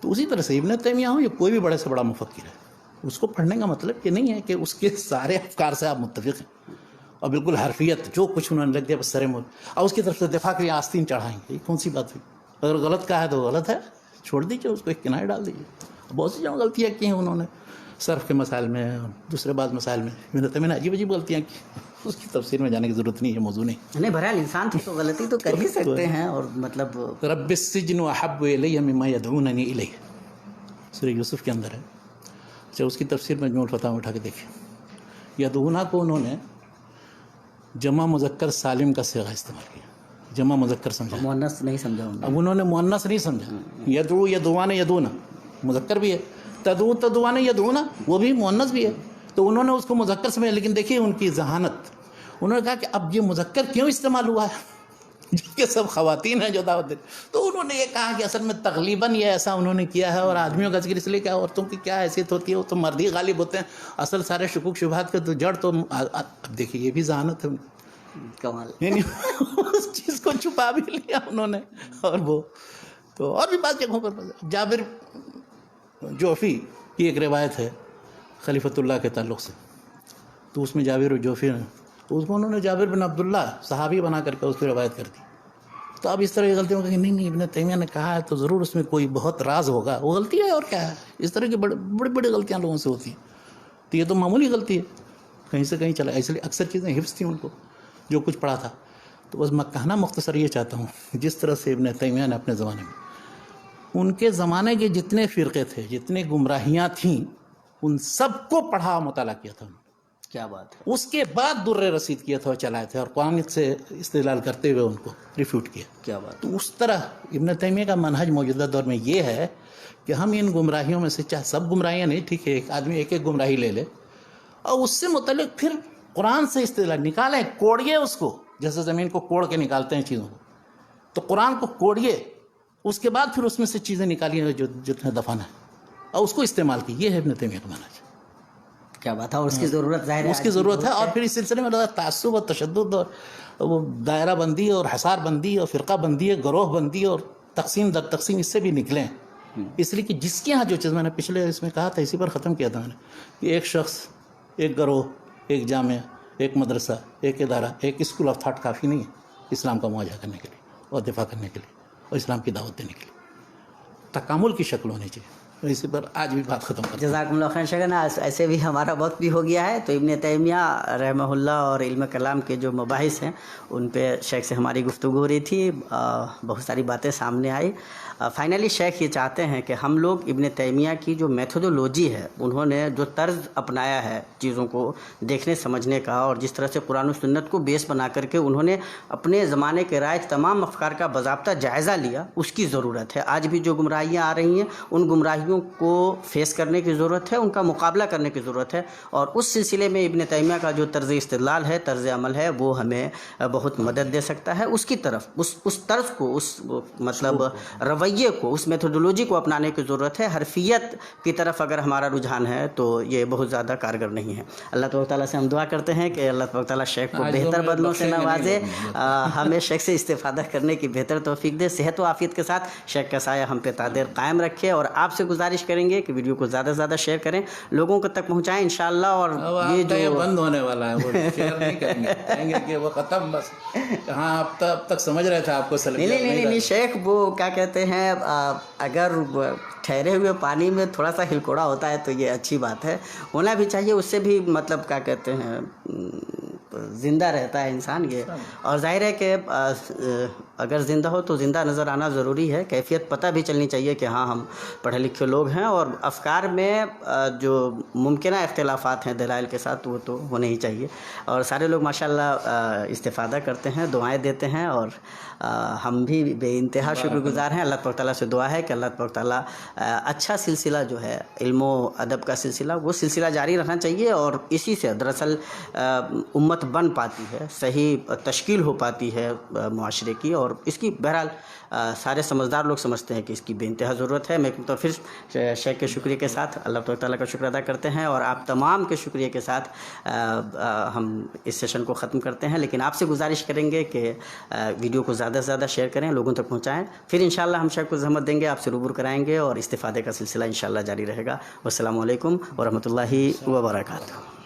تو اسی طرح سے ابن تیمیہ ہوں یا کوئی بھی بڑے سے بڑا مفکر ہے, اس کو پڑھنے کا مطلب یہ نہیں ہے کہ اس کے سارے افکار سے آپ متفق ہیں اور بالکل حرفیت جو کچھ انہوں نے لگ دیا بس سرے مول اور اس کی طرف سے دفاع کے لیے آستین چڑھائیں گے. یہ کون سی بات ہوئی؟ اگر غلط کہا ہے تو غلط ہے, چھوڑ دیجیے اس کو, ایک کنارے ڈال دیجیے. بہت سی جگہ غلطیاں کی ہیں انہوں نے, صرف کے مسائل میں اور دوسرے بعض مسائل میں ابن تیمیہ نے عجیب عجیب غلطیاں کی. اس کی تفسیر میں جانے کی ضرورت نہیں ہے, موضوع نہیں. بہرحال انسان تو غلطی تو کر ہی سکتے ہیں. اور مطلب رب السجن احب الی مما یدعوننی الیہ سورہ یوسف کے اندر ہے. اچھا اس کی تفسیر میں مجموع الفتاوی اٹھا کے دیکھیں. یدعونا کو انہوں نے جمع مذکر سالم کا صیغہ استعمال کیا, جمع مذکر سمجھا, مؤنث نہیں سمجھا. اب انہوں نے مؤنث نہیں سمجھا. یدعو یدعوان یدعونا مذکر بھی ہے, تدعو تدعوان یدعونا وہ بھی مؤنث بھی ہے, تو انہوں نے اس کو مذکر سمجھا. لیکن دیکھیے ان کی ذہانت, انہوں نے کہا کہ اب یہ مذکر کیوں استعمال ہوا ہے جبکہ سب خواتین ہیں جو دعوت دیں. تو انہوں نے یہ کہا کہ اصل میں تقریباً یہ ایسا انہوں نے کیا ہے, اور آدمیوں کا ذکر اس لیے کیا, عورتوں کی کیا حیثیت ہوتی ہے, وہ تو مرد ہی غالب ہوتے ہیں. اصل سارے شکوک شبہات کے تو جڑ تو اب دیکھیے یہ بھی ذہانت ہے کمال, یعنی اس چیز کو چھپا بھی لیا انہوں نے. اور وہ تو اور بھی بات جگہوں پر جابر جوفی کی ایک روایت ہے خلیفۃ اللہ کے تعلق سے, تو اس میں جابر جوفی نے تو اس کو انہوں نے جابر بن عبداللہ صحابی بنا کر کے اس کی روایت کر دی. تو اب اس طرح کی غلطیوں کہ نہیں ابن تیمیہ نے کہا ہے تو ضرور اس میں کوئی بہت راز ہوگا, وہ غلطی ہے اور کیا ہے. اس طرح کی بڑی بڑی غلطیاں لوگوں سے ہوتی ہیں, تو یہ تو معمولی غلطی ہے, کہیں سے کہیں چلا. اس لیے اکثر چیزیں حفظ تھیں ان کو جو کچھ پڑھا تھا. تو بس میں کہنا مختصر یہ چاہتا ہوں, جس طرح سے ابن تیمیہ نے اپنے زمانے میں ان کے زمانے کے جتنے فرقے تھے, جتنے گمراہیاں تھیں, ان سب کو پڑھا مطالعہ کیا تھا. کیا بات ہے. اس کے بعد در رسید کیا تھا اور چلائے تھے, اور قرآن سے استدلال کرتے ہوئے ان کو ریفیوٹ کیا. کیا بات. تو اس طرح ابن تیمیہ کا منہج موجودہ دور میں یہ ہے کہ ہم ان گمراہیوں میں سے, چاہے سب گمراہیاں نہیں, ٹھیک ہے ایک آدمی ایک ایک گمراہی لے لے اور اس سے متعلق پھر قرآن سے استدلال نکالیں, کوڑیے اس کو, جیسے زمین کو کوڑ کے نکالتے ہیں چیزوں کو, تو قرآن کو کوڑیے, اس کے بعد پھر اس میں سے چیزیں نکالیے جو جتنے دفعہ ہے, اور اس کو استعمال کی. یہ ہے ابن تیمیہ کا منہج. کیا بات ہے. اور اس کی ضرورت ظاہر ہے, اس کی ضرورت ہے. اور پھر اس سلسلے میں تعصب اور تشدد اور وہ دائرہ بندی اور حصار بندی اور فرقہ بندی, گروہ بندی اور تقسیم در تقسیم, اس سے بھی نکلیں. اس لیے کہ جس کے ہاں جو چیز, میں نے پچھلے اس میں کہا تھا, اسی پر ختم کیا تھا میں نے, کہ ایک شخص, ایک گروہ, ایک جامعہ, ایک مدرسہ, ایک ادارہ, ایک اسکول آف تھاٹ کافی نہیں ہے اسلام کا مواجہ کرنے کے لیے اور دفاع کرنے کے لیے اور اسلام کی دعوت دینے کے لیے. تکامل کی شکل ہونی چاہیے. اسی پر آج بھی بات ختم کرتے ہیں. جزاکم اللہ خیر شیخنا. ایسے بھی ہمارا وقت بھی ہو گیا ہے, تو ابن تیمیہ رحمہ اللہ اور علم کلام کے جو مباحث ہیں ان پہ شیخ سے ہماری گفتگو ہو رہی تھی, بہت ساری باتیں سامنے آئی. فائنلی شیخ یہ چاہتے ہیں کہ ہم لوگ ابن تیمیہ کی جو میتھڈولوجی ہے, انہوں نے جو طرز اپنایا ہے چیزوں کو دیکھنے سمجھنے کا, اور جس طرح سے قرآن و سنت کو بیس بنا کر کے انہوں نے اپنے زمانے کے رائج تمام افکار کا باضابطہ جائزہ لیا, اس کی ضرورت ہے. آج بھی جو گمراہیاں آ رہی ہیں ان گمراہیوں کو فیس کرنے کی ضرورت ہے, ان کا مقابلہ کرنے کی ضرورت ہے, اور اس سلسلے میں ابن تیمیہ کا جو طرز استدلال ہے, طرز عمل ہے, وہ ہمیں بہت مدد دے سکتا ہے. اس کی طرف اس طرز کو, اس مطلب رویے کو, اس میتھڈولوجی کو اپنانے کی ضرورت ہے. حرفیت کی طرف اگر ہمارا رجحان ہے تو یہ بہت زیادہ کارگر نہیں ہے. اللہ تبارک تعالیٰ سے ہم دعا کرتے ہیں کہ اللہ تبارک تعالیٰ شیخ کو بہتر بدلوں سے نوازے, ہمیں شیخ سے استفادہ کرنے کی بہتر توفیق دے, صحت و عافیت کے ساتھ شیخ کا سایہ ہم پہ قادر قائم رکھے, اور آپ سے گزارش کریں گے کہ ویڈیو کو زیادہ سے زیادہ شیئر کریں, لوگوں کو تک پہنچائیں انشاءاللہ. اور یہ جو بند ہونے والا ہے وہ شیئر نہیں کریں گے, کہیں گے کہ وہ ختم بس. ہاں اب تک سمجھ رہے تھے آپ کو سلفیات نہیں شیخ, وہ کیا کہتے ہیں, اگر ٹھہرے ہوئے پانی میں تھوڑا سا ہلکوڑا ہوتا ہے تو یہ اچھی بات ہے, ہونا بھی چاہیے. اس سے بھی مطلب کیا کہتے ہیں زندہ رہتا ہے انسان یہ. اور ظاہر ہے کہ اگر زندہ ہو تو زندہ نظر آنا ضروری ہے, کیفیت پتہ بھی چلنی چاہیے کہ ہاں ہم پڑھے لکھے لوگ ہیں. اور افکار میں جو ممکنہ اختلافات ہیں دلائل کے ساتھ وہ تو ہونے ہی چاہیے. اور سارے لوگ ماشاءاللہ استفادہ کرتے ہیں, دعائیں دیتے ہیں, اور ہم بھی بے انتہا شکر گزار ہیں. اللہ تبارک تعالیٰ سے دعا ہے کہ اللہ تبارک تعالیٰ اچھا سلسلہ جو ہے علم و ادب کا سلسلہ, وہ سلسلہ جاری رکھنا چاہیے. اور اسی سے دراصل امت بن پاتی ہے, صحیح تشکیل ہو پاتی ہے معاشرے کی. اور اس کی بہرحال سارے سمجھدار لوگ سمجھتے ہیں کہ اس کی بے انتہا ضرورت ہے. میں تو پھر شیخ کے شکریہ کے ساتھ اللہ تبارک تعالیٰ کا شکر ادا کرتے ہیں, اور آپ تمام کے شکریہ کے ساتھ ہم اس سیشن کو ختم کرتے ہیں. لیکن آپ سے گزارش کریں گے کہ ویڈیو کو زیادہ سے زیادہ شیئر کریں, لوگوں تک پہنچائیں. پھر انشاءاللہ ہم شیخ کو زحمت دیں گے, آپ سے روبرو کرائیں گے, اور استفادے کا سلسلہ انشاءاللہ جاری رہے گا. والسلام علیکم ورحمۃ اللہ وبرکاتہ.